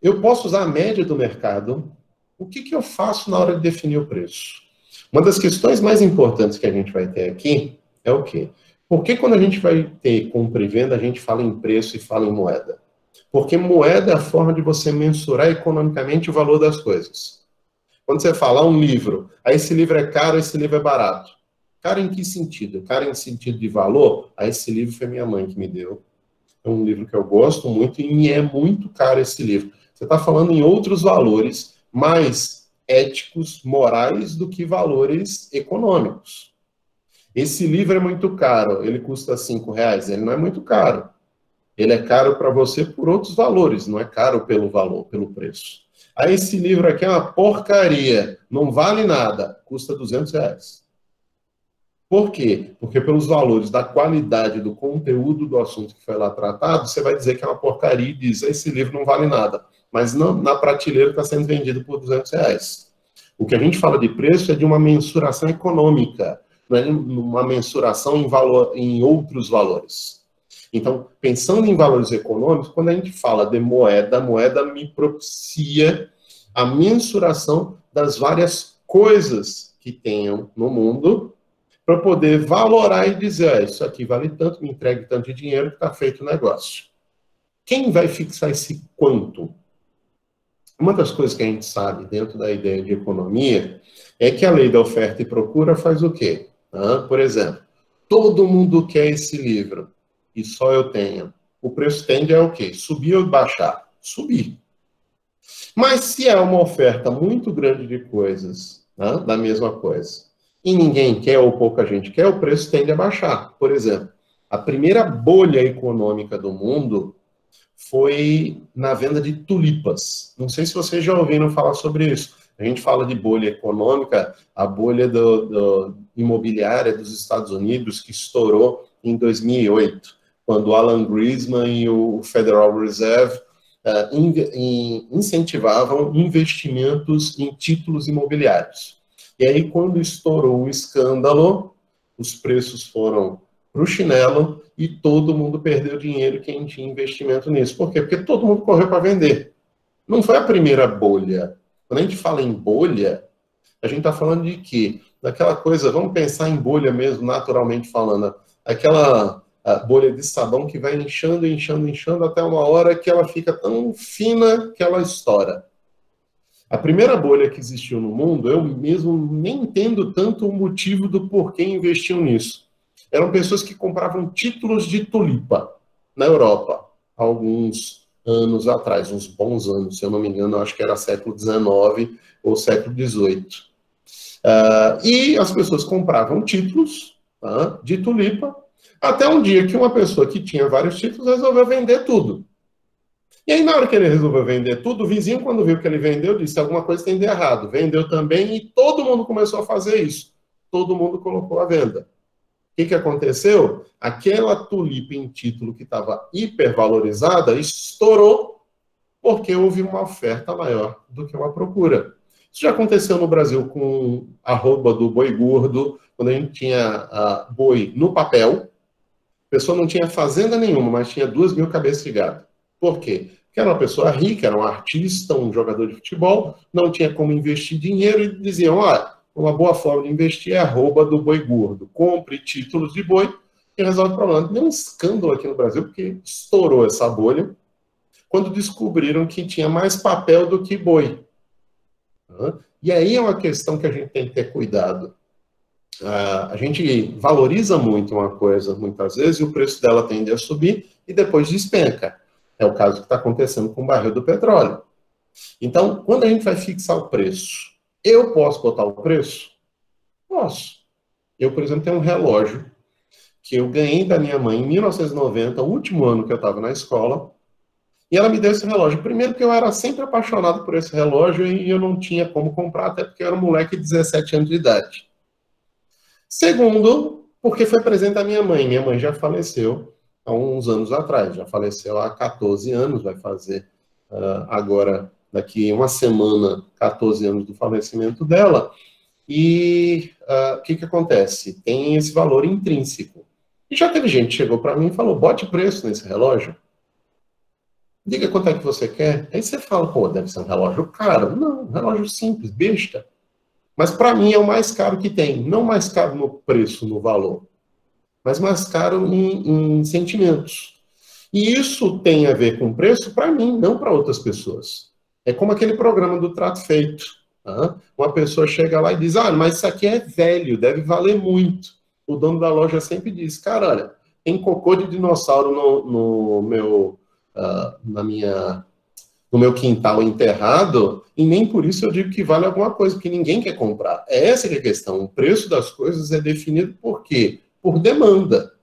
Eu posso usar a média do mercado. O que eu faço na hora de definir o preço? Uma das questões mais importantes que a gente vai ter aqui é o quê? Por que quando a gente vai ter compra e venda, a gente fala em preço e fala em moeda? Porque moeda é a forma de você mensurar economicamente o valor das coisas. Quando você fala um livro, esse livro é caro, esse livro é barato. Caro em que sentido? Caro em sentido de valor? Esse livro foi minha mãe que me deu. É um livro que eu gosto muito e me é muito caro esse livro. Você está falando em outros valores mais éticos, morais, do que valores econômicos. Esse livro é muito caro, ele custa R$5, ele não é muito caro. Ele é caro para você por outros valores, não é caro pelo valor, pelo preço. Esse livro aqui é uma porcaria, não vale nada, custa R$200. Por quê? Porque pelos valores da qualidade do conteúdo do assunto que foi lá tratado, você vai dizer que é uma porcaria e diz, esse livro não vale nada. Mas não, na prateleira está sendo vendido por R$200. O que a gente fala de preço é de uma mensuração econômica, não é uma mensuração em, valor, em outros valores. Então, pensando em valores econômicos, quando a gente fala de moeda, a moeda me propicia a mensuração das várias coisas que tenham no mundo, para poder valorar e dizer, isso aqui vale tanto, me entregue tanto de dinheiro que está feito o negócio. Quem vai fixar esse quanto? Uma das coisas que a gente sabe dentro da ideia de economia é que a lei da oferta e procura faz o quê? Por exemplo, todo mundo quer esse livro e só eu tenho. o preço tende a o quê? Subir ou baixar? Subir. Mas se é uma oferta muito grande de coisas, né, da mesma coisa, e ninguém quer ou pouca gente quer, o preço tende a baixar. Por exemplo, a primeira bolha econômica do mundo foi na venda de tulipas. Não sei se vocês já ouviram falar sobre isso. A gente fala de bolha econômica, a bolha do imobiliária dos Estados Unidos, que estourou em 2008, quando o Alan Greenspan e o Federal Reserve incentivavam investimentos em títulos imobiliários. E aí, quando estourou o escândalo, os preços foram para o chinelo e todo mundo perdeu dinheiro quem tinha investimento nisso. Por quê? Porque todo mundo correu para vender. Não foi a primeira bolha. Quando a gente fala em bolha, a gente está falando de quê? Daquela coisa, vamos pensar em bolha mesmo, naturalmente falando, aquela bolha de sabão que vai inchando, inchando, inchando, até uma hora que ela fica tão fina que ela estoura. A primeira bolha que existiu no mundo, eu mesmo nem entendo tanto o motivo do porquê investiam nisso. Eram pessoas que compravam títulos de tulipa na Europa, há alguns anos atrás, uns bons anos, se eu não me engano, acho que era século XIX ou século XVIII. E as pessoas compravam títulos de tulipa, até um dia que uma pessoa que tinha vários títulos resolveu vender tudo. E aí, na hora que ele resolveu vender tudo, o vizinho, quando viu que ele vendeu, disse: alguma coisa tem de errado. Vendeu também e todo mundo começou a fazer isso. Todo mundo colocou à venda. O que aconteceu? Aquela tulipa em título que estava hipervalorizada estourou porque houve uma oferta maior do que uma procura. Isso já aconteceu no Brasil com a arroba do boi gordo, quando a gente tinha boi no papel. A pessoa não tinha fazenda nenhuma, mas tinha 2.000 cabeças de gado. Por quê? Porque era uma pessoa rica, era um artista, um jogador de futebol, não tinha como investir dinheiro e diziam: uma boa forma de investir é a arroba do boi gordo. Compre títulos de boi e resolve o problema. Deu um escândalo aqui no Brasil, porque estourou essa bolha quando descobriram que tinha mais papel do que boi. E aí é uma questão que a gente tem que ter cuidado. A gente valoriza muito uma coisa, muitas vezes, e o preço dela tende a subir e depois despenca. É o caso que está acontecendo com o barril do petróleo. Então, quando a gente vai fixar o preço, eu posso botar o preço? Posso. Eu, por exemplo, tenho um relógio que eu ganhei da minha mãe em 1990, o último ano que eu estava na escola, e ela me deu esse relógio. Primeiro que eu era sempre apaixonado por esse relógio e eu não tinha como comprar, até porque eu era um moleque de 17 anos de idade. Segundo, porque foi presente da minha mãe. Minha mãe já faleceu há uns anos atrás, já faleceu há 14 anos, vai fazer agora, daqui uma semana, 14 anos do falecimento dela. E o que acontece? Tem esse valor intrínseco. E já teve gente que chegou para mim e falou: bote preço nesse relógio. Diga quanto é que você quer. Aí você fala: pô, deve ser um relógio caro. Não, um relógio simples, besta. Mas para mim é o mais caro que tem. Não mais caro no preço, no valor, mas mais caro em sentimentos. E isso tem a ver com preço para mim, não para outras pessoas. É como aquele programa do Trato Feito. Uma pessoa chega lá e diz: mas isso aqui é velho, deve valer muito. O dono da loja sempre diz: cara, olha, tem cocô de dinossauro no meu quintal enterrado, e nem por isso eu digo que vale alguma coisa, porque ninguém quer comprar. Essa que é a questão. O preço das coisas é definido por quê? Por demanda.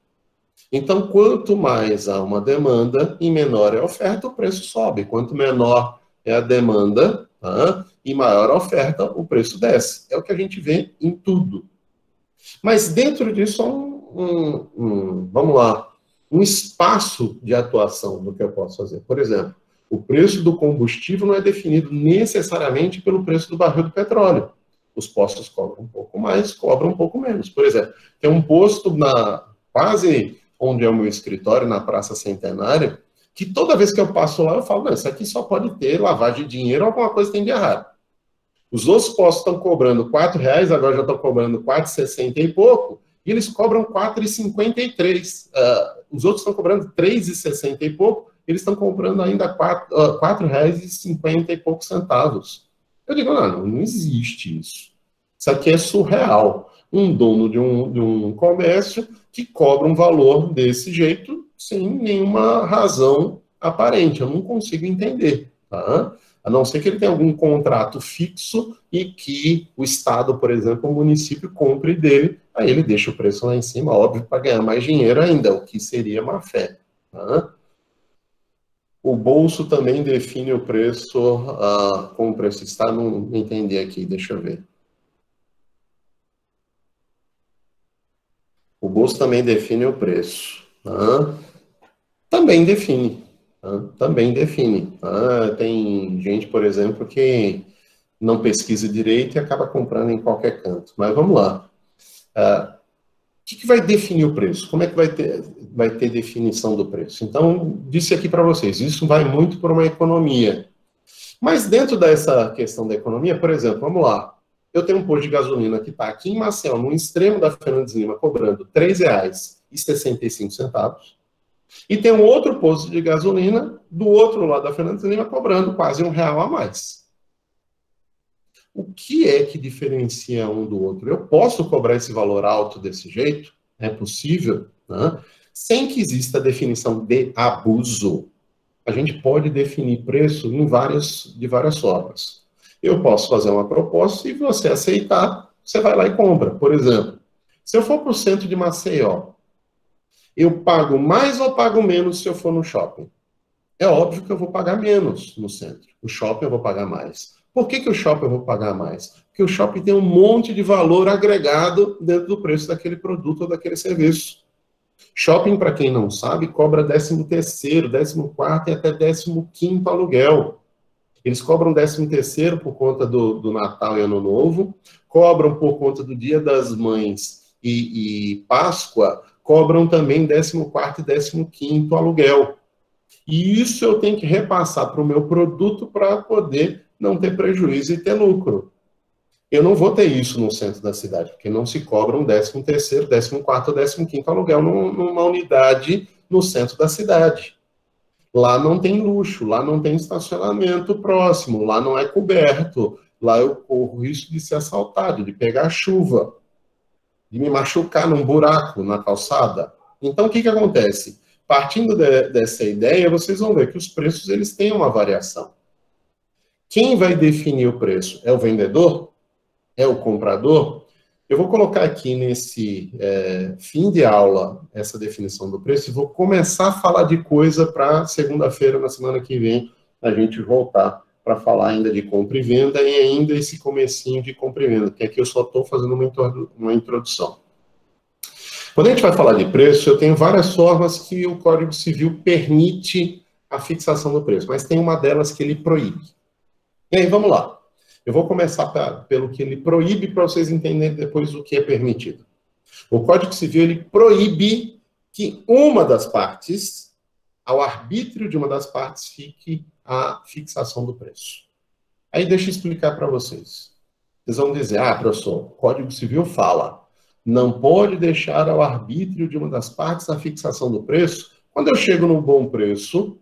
Então, quanto mais há uma demanda e menor é a oferta, o preço sobe. Quanto menor é a demanda e maior a oferta, o preço desce. É o que a gente vê em tudo. Mas dentro disso há vamos lá, um espaço de atuação do que eu posso fazer. Por exemplo, o preço do combustível não é definido necessariamente pelo preço do barril do petróleo. Os postos cobram um pouco mais, cobram um pouco menos. Por exemplo, tem um posto quase onde é o meu escritório, na Praça Centenária, que toda vez que eu passo lá, eu falo: não, isso aqui só pode ter lavagem de dinheiro ou alguma coisa tem de errado. Os outros postos estão cobrando R$4, agora já estão cobrando R$4,60 e pouco, e eles cobram R$4,53. Os outros estão cobrando R$3,60 e pouco, eles estão comprando ainda R$4,50 e poucos centavos. Eu digo: não existe isso. Isso aqui é surreal. Um dono de um comércio que cobra um valor desse jeito sem nenhuma razão aparente. Eu não consigo entender, tá? A não ser que ele tenha algum contrato fixo e que o Estado, por exemplo, o município compre dele, aí ele deixa o preço lá em cima, óbvio, para ganhar mais dinheiro ainda, o que seria má fé. Tá? O bolso também define o preço, como o preço está, não entendi aqui, deixa eu ver. O bolso também define o preço. Tá? Também define. Tá? Também define. Tá? Tem gente, por exemplo, que não pesquisa direito e acaba comprando em qualquer canto. Mas vamos lá. O que vai definir o preço? Como é que vai ter definição do preço? Então, disse aqui para vocês, isso vai muito por uma economia. Mas dentro dessa questão da economia, por exemplo, vamos lá. Eu tenho um posto de gasolina que está aqui em Maceió, no extremo da Fernandes Lima, cobrando R$ 3,65. E tem um outro posto de gasolina do outro lado da Fernandes Lima, cobrando quase R$ 1 a mais. O que é que diferencia um do outro? Eu posso cobrar esse valor alto desse jeito? É possível, né? Sem que exista definição de abuso. A gente pode definir preço de várias formas. Eu posso fazer uma proposta e você aceitar, você vai lá e compra. Por exemplo, se eu for para o centro de Maceió, eu pago mais ou pago menos se eu for no shopping? É óbvio que eu vou pagar menos no centro. O shopping eu vou pagar mais. Por que o shopping eu vou pagar mais? Porque o shopping tem um monte de valor agregado dentro do preço daquele produto ou daquele serviço. Shopping, para quem não sabe, cobra 13º, 14º e até 15º aluguel. Eles cobram 13º por conta do Natal e Ano Novo, cobram por conta do Dia das Mães e Páscoa, cobram também 14º e 15º aluguel. E isso eu tenho que repassar para o meu produto para poder não ter prejuízo e ter lucro. Eu não vou ter isso no centro da cidade, porque não se cobra um 13º, 14º ou 15º aluguel numa unidade no centro da cidade. Lá não tem luxo, lá não tem estacionamento próximo, lá não é coberto, lá eu corro o risco de ser assaltado, de pegar chuva, de me machucar num buraco na calçada. Então, o que acontece? Partindo dessa ideia, vocês vão ver que os preços eles têm uma variação. Quem vai definir o preço? É o vendedor? É o comprador? Eu vou colocar aqui nesse fim de aula essa definição do preço e vou começar a falar de coisa para segunda-feira, na semana que vem, a gente voltar para falar ainda de compra e venda e ainda esse comecinho de compra e venda, que aqui eu só estou fazendo uma introdução. Quando a gente vai falar de preço, eu tenho várias formas que o Código Civil permite a fixação do preço, mas tem uma delas que ele proíbe. E aí, vamos lá. Eu vou começar pelo que ele proíbe para vocês entenderem depois o que é permitido. O Código Civil ele proíbe que uma das partes, ao arbítrio de uma das partes, fique a fixação do preço. Aí deixa eu explicar para vocês. Vocês vão dizer, professor, o Código Civil fala, não pode deixar ao arbítrio de uma das partes a fixação do preço. Quando eu chego no bom preço,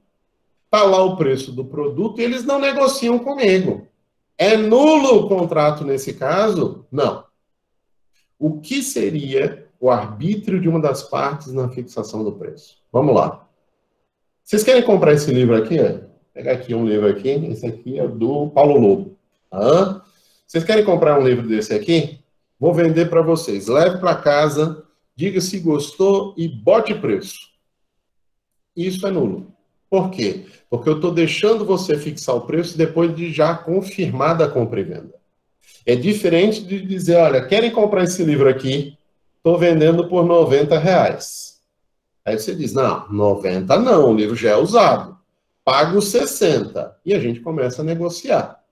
está lá o preço do produto e eles não negociam comigo. É nulo o contrato nesse caso? Não. O que seria o arbítrio de uma das partes na fixação do preço? Vamos lá. Vocês querem comprar esse livro aqui? Vou pegar aqui um livro aqui. Esse aqui é do Paulo Lobo. Vocês querem comprar um livro desse aqui? Vou vender para vocês. Leve para casa, diga se gostou e bote preço. Isso é nulo. Por quê? Porque eu estou deixando você fixar o preço depois de já confirmada a compra e venda. É diferente de dizer, olha, querem comprar esse livro aqui? Estou vendendo por R$90. Aí você diz, não, 90 não, o livro já é usado. Pago 60. E a gente começa a negociar.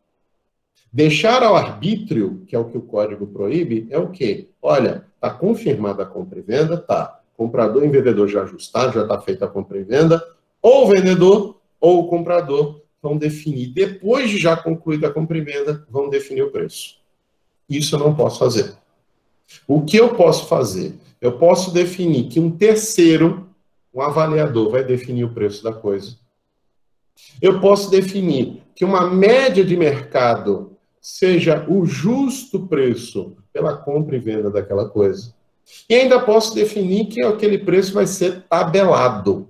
Deixar ao arbítrio, que é o que o código proíbe, é o quê? Olha, está confirmada a compra e venda, tá. Comprador e vendedor já ajustaram, já está feita a compra e venda. Ou o vendedor ou o comprador vão definir, depois de já concluída a compra e venda, vão definir o preço. Isso eu não posso fazer. O que eu posso fazer? Eu posso definir que um terceiro, um avaliador, vai definir o preço da coisa. Eu posso definir que uma média de mercado seja o justo preço pela compra e venda daquela coisa. E ainda posso definir que aquele preço vai ser tabelado.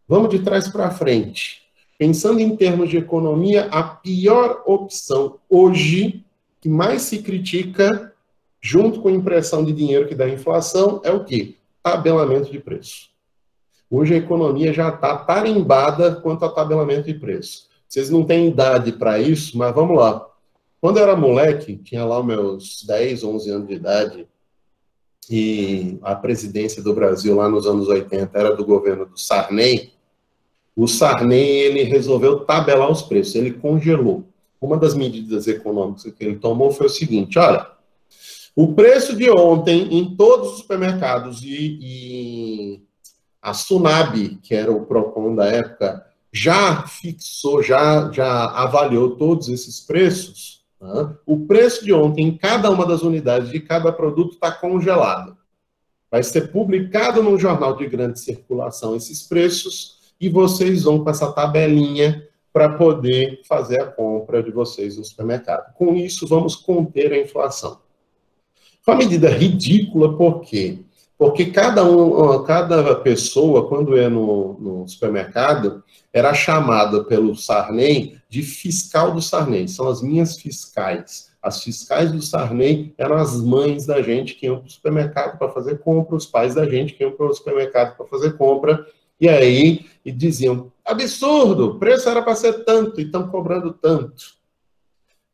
Vamos de trás para frente. Pensando em termos de economia, a pior opção hoje, que mais se critica, junto com a impressão de dinheiro que dá inflação, é o quê? Tabelamento de preço. Hoje a economia já está tarimbada quanto a tabelamento de preço. Vocês não têm idade para isso, mas vamos lá. Quando eu era moleque, tinha lá os meus 10, 11 anos de idade, e a presidência do Brasil lá nos anos 80 era do governo do Sarney. O Sarney, ele resolveu tabelar os preços, ele congelou. Uma das medidas econômicas que ele tomou foi o seguinte, olha, o preço de ontem em todos os supermercados e a Sunab, que era o Procon da época, já fixou, já avaliou todos esses preços. Tá? O preço de ontem em cada uma das unidades de cada produto está congelado. Vai ser publicado num jornal de grande circulação esses preços e vocês vão com essa tabelinha para poder fazer a compra de vocês no supermercado. Com isso, vamos conter a inflação. Foi uma medida ridícula, por quê? Porque cada pessoa, quando ia no supermercado, era chamada pelo Sarney de fiscal do Sarney. São as minhas fiscais. As fiscais do Sarney eram as mães da gente que iam para o supermercado para fazer compra, os pais da gente que iam para o supermercado para fazer compra. E aí diziam, absurdo, o preço era para ser tanto e estão cobrando tanto.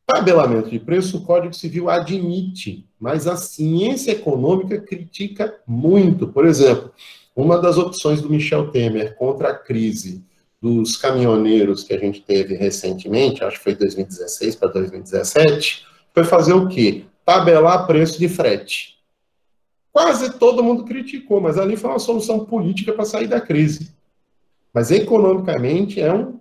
Tabelamento de preço, o Código Civil admite, mas a ciência econômica critica muito. Por exemplo, uma das opções do Michel Temer contra a crise dos caminhoneiros que a gente teve recentemente, acho que foi 2016 para 2017, foi fazer o quê? Tabelar preço de frete. Quase todo mundo criticou, mas ali foi uma solução política para sair da crise. Mas economicamente é um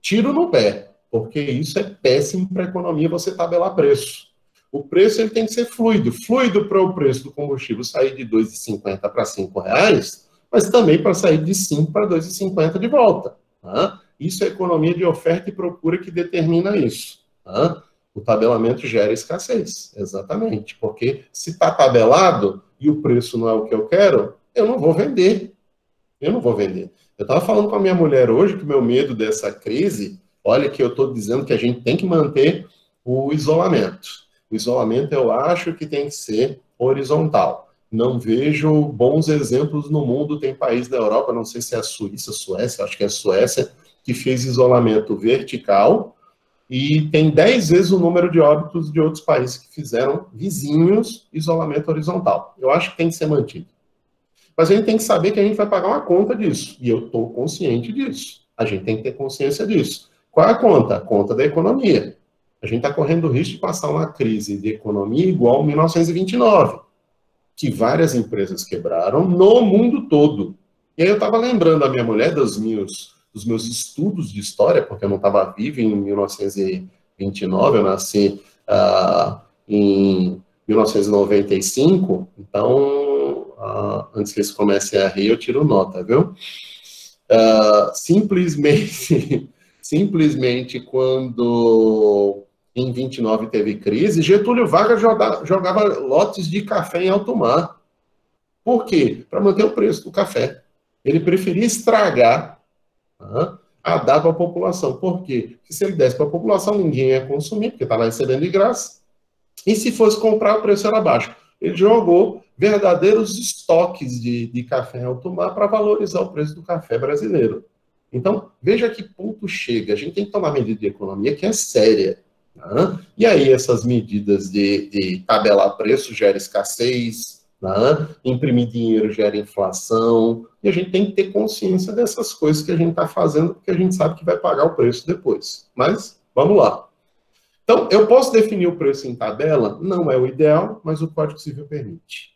tiro no pé. Porque isso é péssimo para a economia, você tabelar preço. O preço ele tem que ser fluido. Fluido para o preço do combustível sair de R$ 2,50 para R$ 5,00, mas também para sair de 5 para R$ 2,50 de volta. Tá? Isso é economia de oferta e procura que determina isso. Tá? O tabelamento gera escassez, exatamente. Porque se está tabelado e o preço não é o que eu quero, eu não vou vender. Eu não vou vender. Eu estava falando com a minha mulher hoje que o meu medo dessa crise... Olha que eu estou dizendo que a gente tem que manter o isolamento. O isolamento eu acho que tem que ser horizontal. Não vejo bons exemplos no mundo. Tem país da Europa, não sei se é a Suíça, Suécia, acho que é a Suécia, que fez isolamento vertical e tem 10 vezes o número de óbitos de outros países que fizeram vizinhos isolamento horizontal. Eu acho que tem que ser mantido. Mas a gente tem que saber que a gente vai pagar uma conta disso. E eu estou consciente disso. A gente tem que ter consciência disso. Qual é a conta? A conta da economia. A gente está correndo o risco de passar uma crise de economia igual a 1929, que várias empresas quebraram no mundo todo. E aí eu estava lembrando a minha mulher dos meus estudos de história, porque eu não estava vivo em 1929, eu nasci em 1995, então, antes que eles comecem a rir, eu tiro nota, viu? Simplesmente quando em 29 teve crise, Getúlio Vargas jogava lotes de café em alto mar. Por quê? Para manter o preço do café. Ele preferia estragar a dar para a população. Por quê? Porque se ele desse para a população, ninguém ia consumir, porque estava recebendo de graça. E se fosse comprar, o preço era baixo. Ele jogou verdadeiros estoques de café em alto mar para valorizar o preço do café brasileiro. Então, veja que ponto chega. A gente tem que tomar medida de economia que é séria. Tá? E aí, essas medidas de tabelar preço gera escassez, tá? Imprimir dinheiro gera inflação, e a gente tem que ter consciência dessas coisas que a gente está fazendo, porque a gente sabe que vai pagar o preço depois. Mas, vamos lá. Então, eu posso definir o preço em tabela? Não é o ideal, mas o Código Civil permite.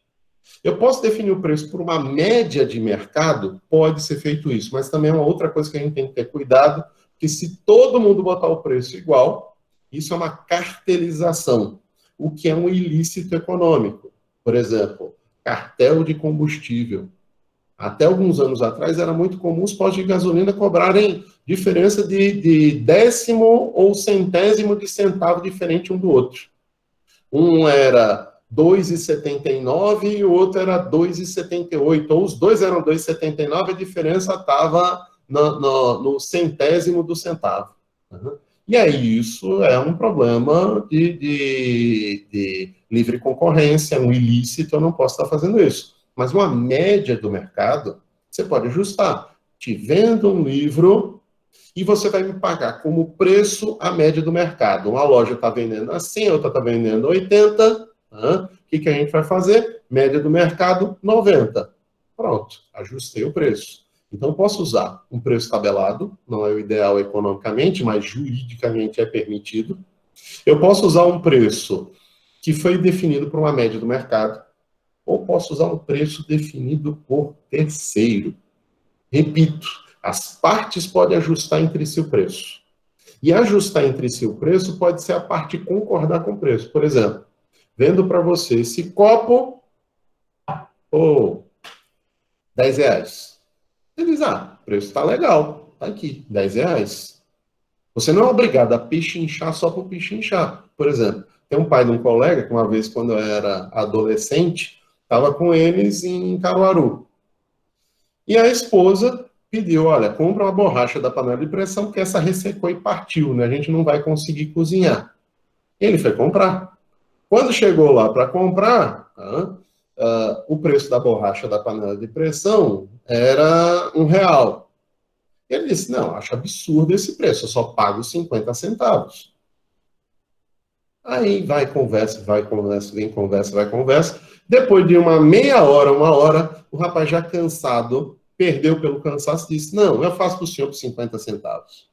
Eu posso definir o preço por uma média de mercado? Pode ser feito isso, mas também é uma outra coisa que a gente tem que ter cuidado, que se todo mundo botar o preço igual, isso é uma cartelização, o que é um ilícito econômico. Por exemplo, cartel de combustível. Até alguns anos atrás era muito comum os postos de gasolina cobrarem diferença de décimo ou centésimo de centavo diferente um do outro. Um era 2,79 e o outro era 2,78, ou os dois eram 2,79, a diferença estava no centésimo do centavo. E aí isso é um problema de livre concorrência, um ilícito, eu não posso estar fazendo isso. Mas uma média do mercado, você pode ajustar. Te vendo um livro e você vai me pagar como preço a média do mercado. Uma loja está vendendo a 100, outra está vendendo a 80. O que a gente vai fazer? Média do mercado, 90. Pronto, ajustei o preço. Então, posso usar um preço tabelado, não é o ideal economicamente, mas juridicamente é permitido. Eu posso usar um preço que foi definido por uma média do mercado, ou posso usar um preço definido por terceiro. Repito, as partes podem ajustar entre si o preço. E ajustar entre si o preço pode ser a parte concordar com o preço. Por exemplo, vendo para você esse copo por R$10. Você diz, o preço está legal, está aqui, R$10. Você não é obrigado a pechinchar só por pechinchar. Por exemplo, tem um pai de um colega que uma vez, quando eu era adolescente, estava com eles em Caruaru. E a esposa pediu, olha, compra uma borracha da panela de pressão, porque essa ressecou e partiu, né? A gente não vai conseguir cozinhar. Ele foi comprar. Quando chegou lá para comprar, o preço da borracha da panela de pressão era R$1. Ele disse, não, acho absurdo esse preço, eu só pago 50 centavos. Aí vai conversa, vem conversa, vai conversa. Depois de uma meia hora, uma hora, o rapaz já cansado, perdeu pelo cansaço, disse, não, eu faço para o senhor por 50 centavos.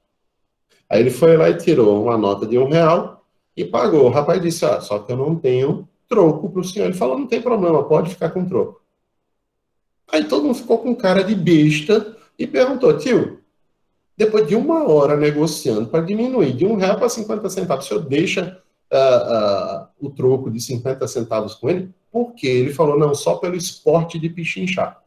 Aí ele foi lá e tirou uma nota de R$1 e pagou. O rapaz disse, só que eu não tenho troco para o senhor. Ele falou, não tem problema, pode ficar com troco. Aí todo mundo ficou com cara de besta e perguntou, tio, depois de uma hora negociando para diminuir de R$1 para 50 centavos, o senhor deixa o troco de 50 centavos com ele? Por quê? Ele falou, não, só pelo esporte de pichinchar.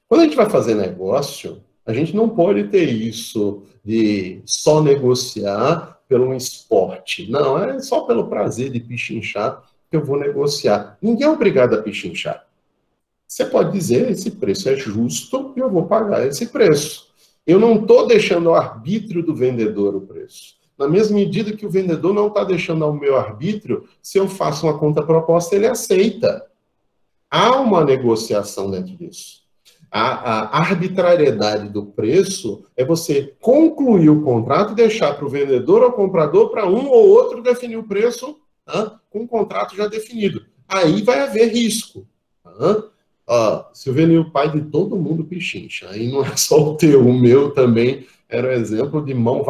Quando a gente vai fazer negócio, a gente não pode ter isso de só negociar pelo esporte. Não, é só pelo prazer de pichinchar que eu vou negociar. Ninguém é obrigado a pichinchar. Você pode dizer, esse preço é justo e eu vou pagar esse preço. Eu não estou deixando ao arbítrio do vendedor o preço. Na mesma medida que o vendedor não está deixando ao meu arbítrio, se eu faço uma contraproposta, ele aceita. Há uma negociação dentro disso. A arbitrariedade do preço é você concluir o contrato e deixar para o vendedor ou comprador, para um ou outro, definir o preço com o contrato já definido. Aí vai haver risco. Silvênio, o pai de todo mundo pichincha. Aí não é só o teu, o meu também era um exemplo de mão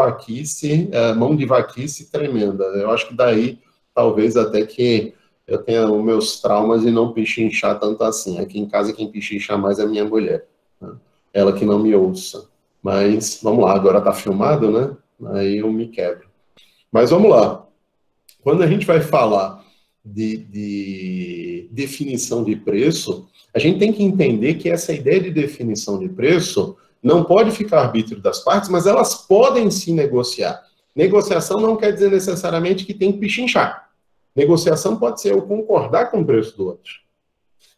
de vaquice tremenda. Eu acho que daí, talvez até que eu tenha os meus traumas de não pichinchar tanto assim. Aqui em casa quem pichincha mais é a minha mulher. Ela que não me ouça. Mas, vamos lá, agora tá filmado, né? Aí eu me quebro. Mas vamos lá. Quando a gente vai falar de definição de preço, a gente tem que entender que essa ideia de definição de preço não pode ficar ao arbítrio das partes, mas elas podem se negociar. Negociação não quer dizer necessariamente que tem que pichinchar. Negociação pode ser eu concordar com o preço do outro.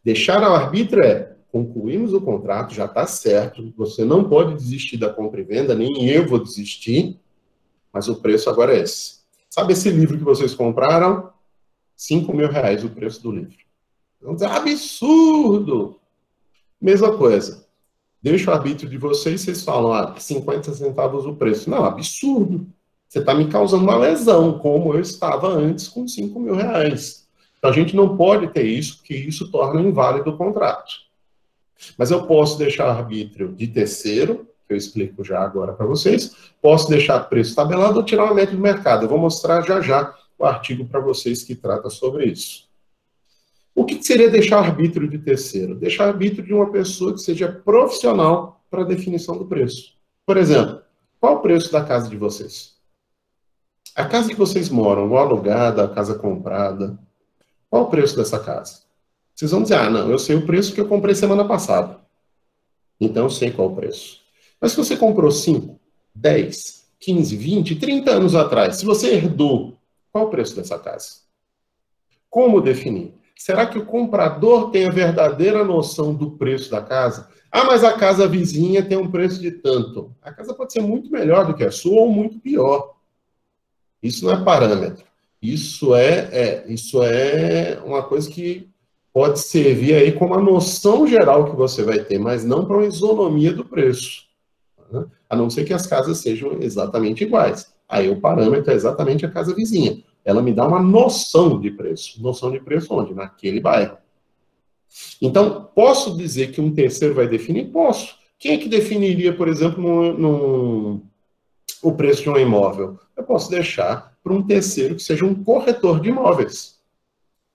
Deixar ao arbítrio concluímos o contrato, já está certo, você não pode desistir da compra e venda, nem eu vou desistir, mas o preço agora é esse. Sabe esse livro que vocês compraram? R$5.000 o preço do livro. Vamos dizer, absurdo! Mesma coisa. Deixa o arbítrio de vocês, vocês falam, 50 centavos o preço. Não, absurdo. Você está me causando uma lesão, como eu estava antes com R$5.000. Então a gente não pode ter isso, porque isso torna inválido o contrato. Mas eu posso deixar arbítrio de terceiro, que eu explico já agora para vocês, posso deixar preço tabelado ou tirar uma média do mercado. Eu vou mostrar já o artigo para vocês que trata sobre isso. O que seria deixar arbítrio de terceiro? Deixar arbítrio de uma pessoa que seja profissional para a definição do preço. Por exemplo, qual o preço da casa de vocês? A casa que vocês moram, ou alugada, a casa comprada, qual o preço dessa casa? Vocês vão dizer, não, eu sei o preço que eu comprei semana passada. Então eu sei qual o preço. Mas se você comprou 5, 10, 15, 20, 30 anos atrás, se você herdou, qual o preço dessa casa? Como definir? Será que o comprador tem a verdadeira noção do preço da casa? Ah, mas a casa vizinha tem um preço de tanto. A casa pode ser muito melhor do que a sua ou muito pior. Isso não é parâmetro. Isso é uma coisa que pode servir aí como a noção geral que você vai ter, mas não para uma isonomia do preço, né? A não ser que as casas sejam exatamente iguais. Aí o parâmetro é exatamente a casa vizinha. Ela me dá uma noção de preço. Noção de preço onde? Naquele bairro. Então, posso dizer que um terceiro vai definir? Posso. Quem é que definiria, por exemplo, o preço de um imóvel? Eu posso deixar para um terceiro que seja um corretor de imóveis.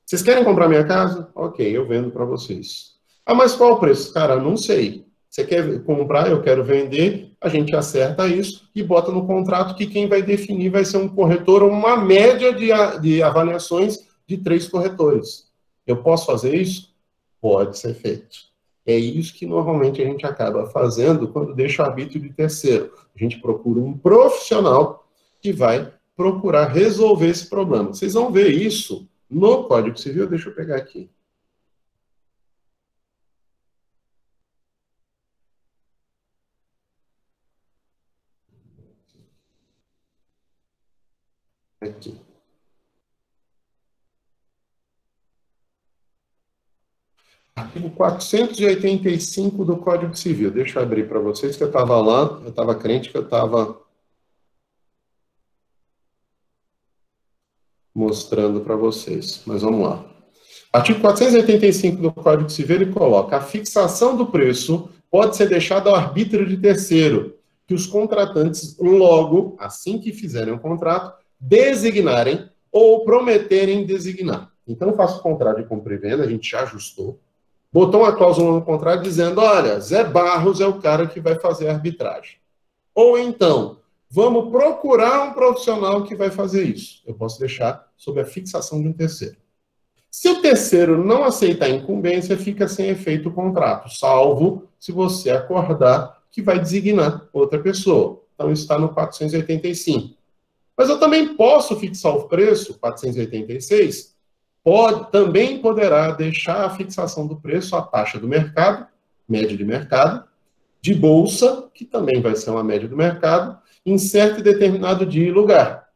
Vocês querem comprar minha casa? Ok, eu vendo para vocês. Ah, mas qual o preço? Cara, não sei. Você quer comprar, eu quero vender, a gente acerta isso e bota no contrato que quem vai definir vai ser um corretor ou uma média de avaliações de 3 corretores. Eu posso fazer isso? Pode ser feito. É isso que normalmente a gente acaba fazendo quando deixa o arbítrio de terceiro. A gente procura um profissional que vai procurar resolver esse problema. Vocês vão ver isso no Código Civil. Deixa eu pegar aqui. Aqui. Artigo 485 do Código Civil. Deixa eu abrir para vocês, que eu estava lá, eu estava crente que eu estava mostrando para vocês. Mas vamos lá. Artigo 485 do Código Civil, ele coloca: a fixação do preço pode ser deixada ao arbítrio de terceiro, que os contratantes, logo, assim que fizerem o contrato, designarem ou prometerem designar. Então, eu faço o contrato de compra e venda, a gente já ajustou, botou uma cláusula no contrato dizendo: olha, Zé Barros é o cara que vai fazer a arbitragem. Ou então, vamos procurar um profissional que vai fazer isso. Eu posso deixar sob a fixação de um terceiro. Se o terceiro não aceitar a incumbência, fica sem efeito o contrato, salvo se você acordar que vai designar outra pessoa. Então, isso está no 485. Mas eu também posso fixar o preço, 486, também poderá deixar a fixação do preço à taxa do mercado, média de mercado, de bolsa, que também vai ser uma média do mercado, em certo e determinado dia e lugar.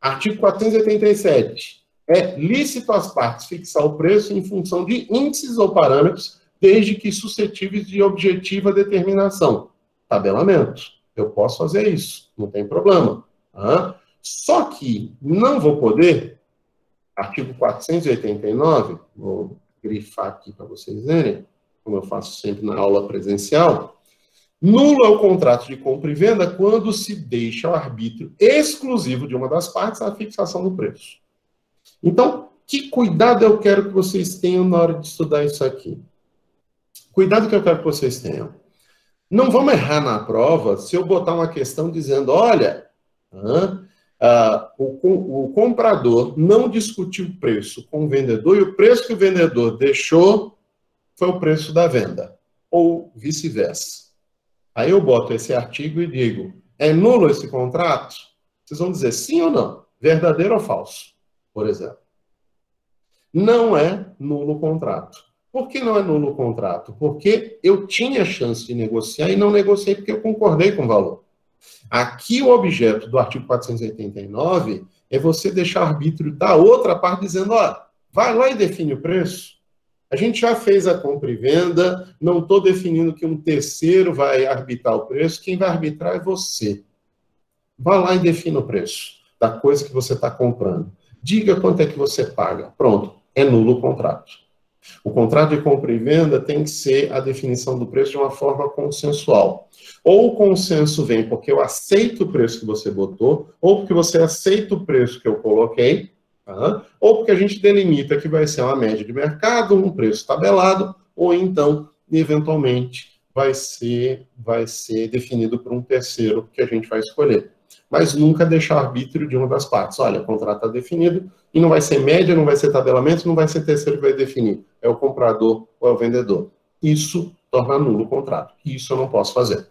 Artigo 487. É lícito às partes fixar o preço em função de índices ou parâmetros, desde que suscetíveis de objetiva determinação. Tabelamento. Eu posso fazer isso, não tem problema. Só que não vou poder, artigo 489, vou grifar aqui para vocês verem, como eu faço sempre na aula presencial. Nulo é o contrato de compra e venda quando se deixa ao arbítrio exclusivo de uma das partes a fixação do preço. Então, que cuidado eu quero que vocês tenham na hora de estudar isso aqui? Cuidado que eu quero que vocês tenham. Não vamos errar na prova se eu botar uma questão dizendo: olha, o comprador não discutiu o preço com o vendedor e o preço que o vendedor deixou foi o preço da venda. Ou vice-versa. Aí eu boto esse artigo e digo: é nulo esse contrato? Vocês vão dizer sim ou não, verdadeiro ou falso, por exemplo. Não é nulo o contrato. Por que não é nulo o contrato? Porque eu tinha chance de negociar e não negociei porque eu concordei com o valor. Aqui o objeto do artigo 489 é você deixar o arbítrio da outra parte dizendo: ó, vai lá e define o preço. A gente já fez a compra e venda, não estou definindo que um terceiro vai arbitrar o preço, quem vai arbitrar é você. Vá lá e defina o preço da coisa que você está comprando. Diga quanto é que você paga. Pronto, é nulo o contrato. O contrato de compra e venda tem que ser a definição do preço de uma forma consensual. Ou o consenso vem porque eu aceito o preço que você botou, ou porque você aceita o preço que eu coloquei, ou porque a gente delimita que vai ser uma média de mercado, um preço tabelado, ou então, eventualmente, vai ser definido por um terceiro que a gente vai escolher. Mas nunca deixar arbítrio de uma das partes. Olha, o contrato está definido e não vai ser média, não vai ser tabelamento, não vai ser terceiro que vai definir. É o comprador ou é o vendedor. Isso torna nulo o contrato. Isso eu não posso fazer.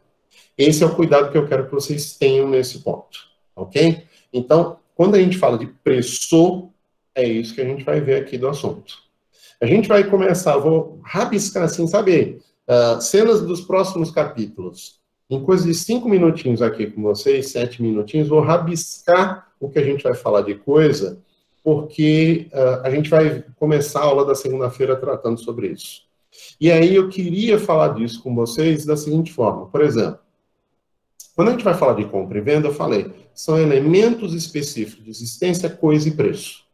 Esse é o cuidado que eu quero que vocês tenham nesse ponto. Ok? Então, quando a gente fala de preço, é isso que a gente vai ver aqui do assunto. A gente vai começar, vou rabiscar assim, sabe? Cenas dos próximos capítulos. Em coisa de 5 minutinhos aqui com vocês, 7 minutinhos, vou rabiscar o que a gente vai falar de coisa, porque a gente vai começar a aula da segunda-feira tratando sobre isso. E aí eu queria falar disso com vocês da seguinte forma. Por exemplo, quando a gente vai falar de compra e venda, eu falei, são elementos específicos de existência, coisa e preço.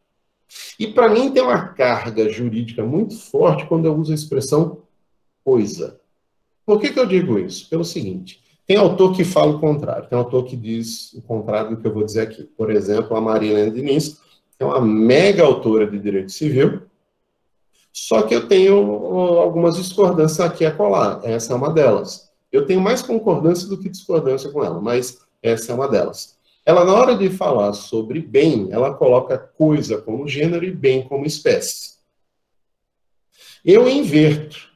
E para mim tem uma carga jurídica muito forte quando eu uso a expressão coisa. Por que eu digo isso? Pelo seguinte, tem autor que fala o contrário, tem autor que diz o contrário do que eu vou dizer aqui. Por exemplo, a Marilene Diniz, que é uma mega autora de direito civil, só que eu tenho algumas discordâncias aqui a colar. Essa é uma delas. Eu tenho mais concordância do que discordância com ela, mas essa é uma delas. Ela, na hora de falar sobre bem, ela coloca coisa como gênero e bem como espécie. Eu inverto.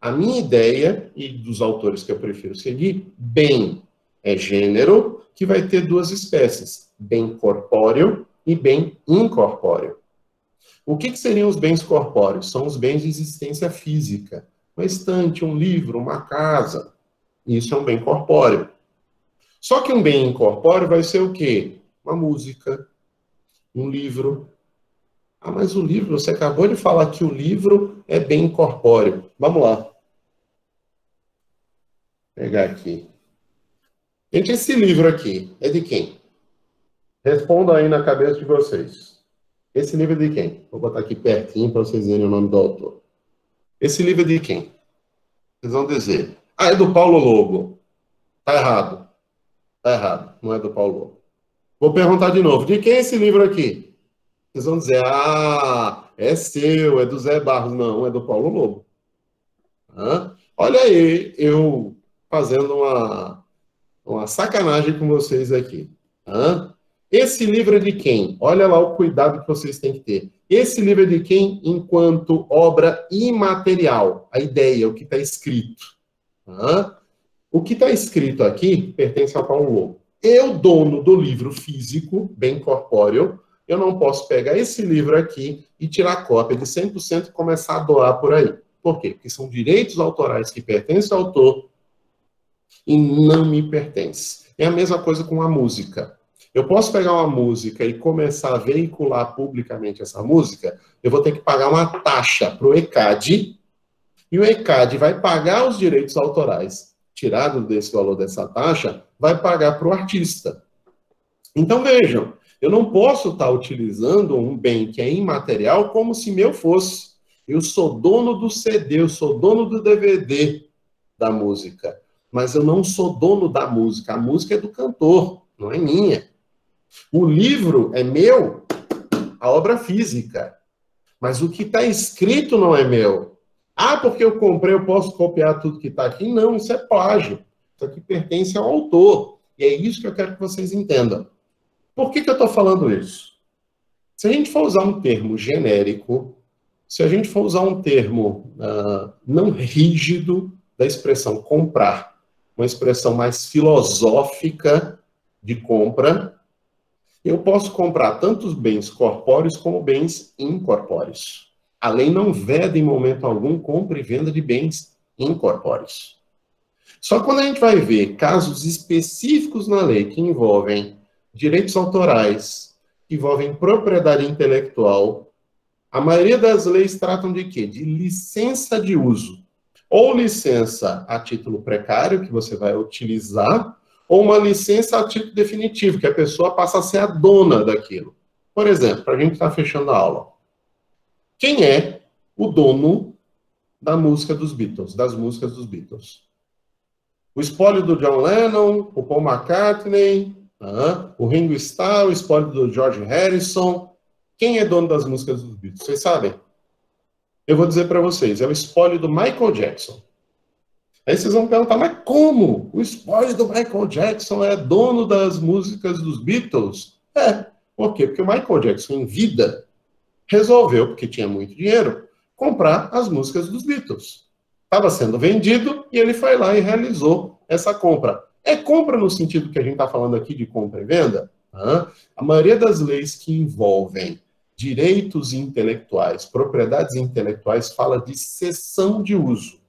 A minha ideia, e dos autores que eu prefiro seguir, bem é gênero, que vai ter duas espécies, bem corpóreo e bem incorpóreo. O que seriam os bens corpóreos? São os bens de existência física. Uma estante, um livro, uma casa. Isso é um bem corpóreo. Só que um bem incorpóreo vai ser o quê? Uma música, um livro. Ah, mas o livro, você acabou de falar que o livro é bem corpóreo. Vamos lá. Vou pegar aqui. Gente, esse livro aqui é de quem? Responda aí na cabeça de vocês. Esse livro é de quem? Vou botar aqui pertinho para vocês verem o nome do autor. Esse livro é de quem? Vocês vão dizer. Ah, é do Paulo Lobo. Tá errado. Tá errado. Não é do Paulo Lobo. Vou perguntar de novo. De quem é esse livro aqui? Vocês vão dizer, ah, é seu, é do Zé Barros. Não, é do Paulo Lobo. Olha aí, eu fazendo uma sacanagem com vocês aqui. Esse livro é de quem? Olha lá o cuidado que vocês têm que ter. Esse livro é de quem enquanto obra imaterial? A ideia, o que está escrito. O que está escrito aqui pertence a Paulo Lobo. Eu, dono do livro físico, bem corpóreo, eu não posso pegar esse livro aqui e tirar cópia de 100% e começar a doar por aí. Por quê? Porque são direitos autorais que pertencem ao autor e não me pertencem. É a mesma coisa com a música. Eu posso pegar uma música e começar a veicular publicamente essa música, eu vou ter que pagar uma taxa para o ECAD, e o ECAD vai pagar os direitos autorais. Tirado desse valor dessa taxa, vai pagar para o artista. Então, vejam, eu não posso estar utilizando um bem que é imaterial como se meu fosse. Eu sou dono do CD, eu sou dono do DVD da música, mas eu não sou dono da música. A música é do cantor, não é minha. O livro é meu, a obra física, mas o que está escrito não é meu. Ah, porque eu comprei, eu posso copiar tudo que está aqui? Não, isso é plágio. Isso aqui pertence ao autor. E é isso que eu quero que vocês entendam. Por que eu estou falando isso? Se a gente for usar um termo genérico, se a gente for usar um termo não rígido da expressão comprar, uma expressão mais filosófica de compra, eu posso comprar tanto os bens corpóreos como bens incorpóreos. A lei não veda em momento algum compra e venda de bens incorpóreos. Só quando a gente vai ver casos específicos na lei que envolvem direitos autorais, que envolvem propriedade intelectual, a maioria das leis tratam de quê? De licença de uso. Ou licença a título precário, que você vai utilizar, ou uma licença a título definitivo, que a pessoa passa a ser a dona daquilo. Por exemplo, para a gente estar fechando a aula. Quem é o dono da música dos Beatles, das músicas dos Beatles? O espólio do John Lennon, o Paul McCartney, o Ringo Starr, o espólio do George Harrison. Quem é dono das músicas dos Beatles? Vocês sabem? Eu vou dizer para vocês, é o espólio do Michael Jackson. Aí vocês vão perguntar, mas como? O espólio do Michael Jackson é dono das músicas dos Beatles? Por quê? Porque o Michael Jackson, em vida, resolveu, porque tinha muito dinheiro, comprar as músicas dos Beatles. Estava sendo vendido e ele foi lá e realizou essa compra. É compra no sentido que a gente está falando aqui de compra e venda? A maioria das leis que envolvem direitos intelectuais, propriedades intelectuais, fala de cessão de uso.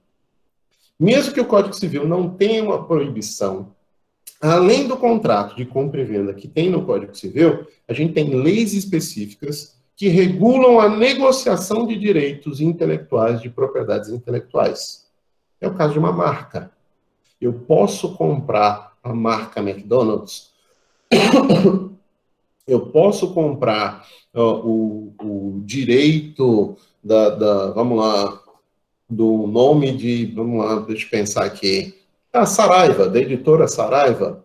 Mesmo que o Código Civil não tenha uma proibição, além do contrato de compra e venda que tem no Código Civil, a gente tem leis específicas que regulam a negociação de direitos intelectuais, de propriedades intelectuais. É o caso de uma marca. Eu posso comprar a marca McDonald's, eu posso comprar o direito vamos lá, do nome de, vamos lá, deixa eu pensar aqui, a Saraiva, da editora Saraiva.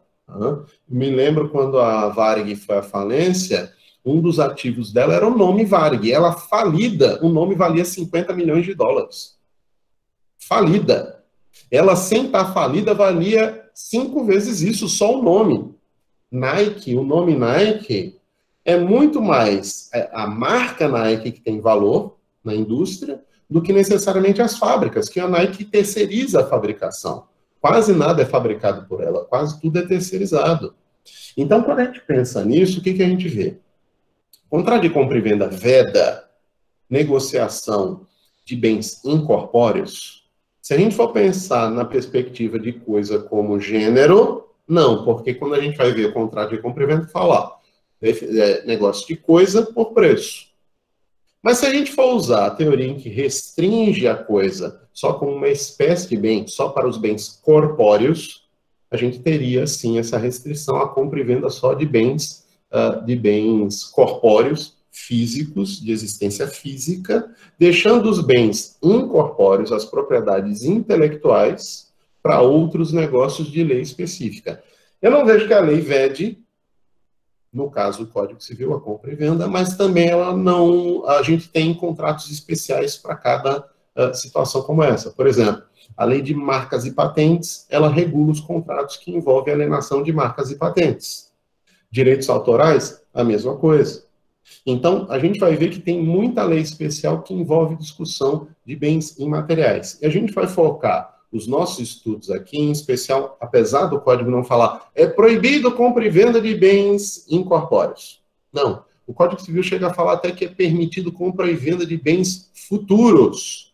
Me lembro quando a Varig foi à falência, um dos ativos dela era o nome Varig. Ela falida, o nome valia 50 milhões de dólares. Falida. Ela, sem estar falida, valia 5 vezes isso, só o nome. Nike, o nome Nike, é muito mais a marca Nike que tem valor na indústria do que necessariamente as fábricas, que a Nike terceiriza a fabricação. Quase nada é fabricado por ela, quase tudo é terceirizado. Então, quando a gente pensa nisso, o que a gente vê? Contrato de compra e venda veda negociação de bens incorpóreos. Se a gente for pensar na perspectiva de coisa como gênero, não, porque quando a gente vai ver o contrato de compra e venda, fala negócio de coisa por preço. Mas se a gente for usar a teoria em que restringe a coisa só como uma espécie de bem, só para os bens corpóreos, a gente teria, sim, essa restrição à compra e venda só de bens corpóreos, físicos, de existência física, deixando os bens incorpóreos, as propriedades intelectuais, para outros negócios de lei específica. Eu não vejo que a lei vede, no caso do Código Civil, a compra e venda, mas também ela não, a gente tem contratos especiais para cada situação como essa. Por exemplo, a lei de marcas e patentes, ela regula os contratos que envolvem alienação de marcas e patentes. Direitos autorais, a mesma coisa. Então, a gente vai ver que tem muita lei especial que envolve discussão de bens imateriais. E a gente vai focar os nossos estudos aqui, em especial, apesar do código não falar, é proibido compra e venda de bens incorpóreos. Não. O Código Civil chega a falar até que é permitido compra e venda de bens futuros.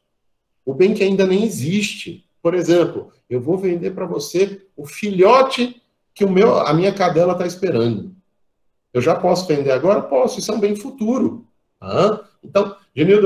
O bem que ainda nem existe. Por exemplo, eu vou vender para você o filhote que a minha cadela está esperando. Eu já posso vender agora? Posso, isso é um bem futuro. Então, Genildo,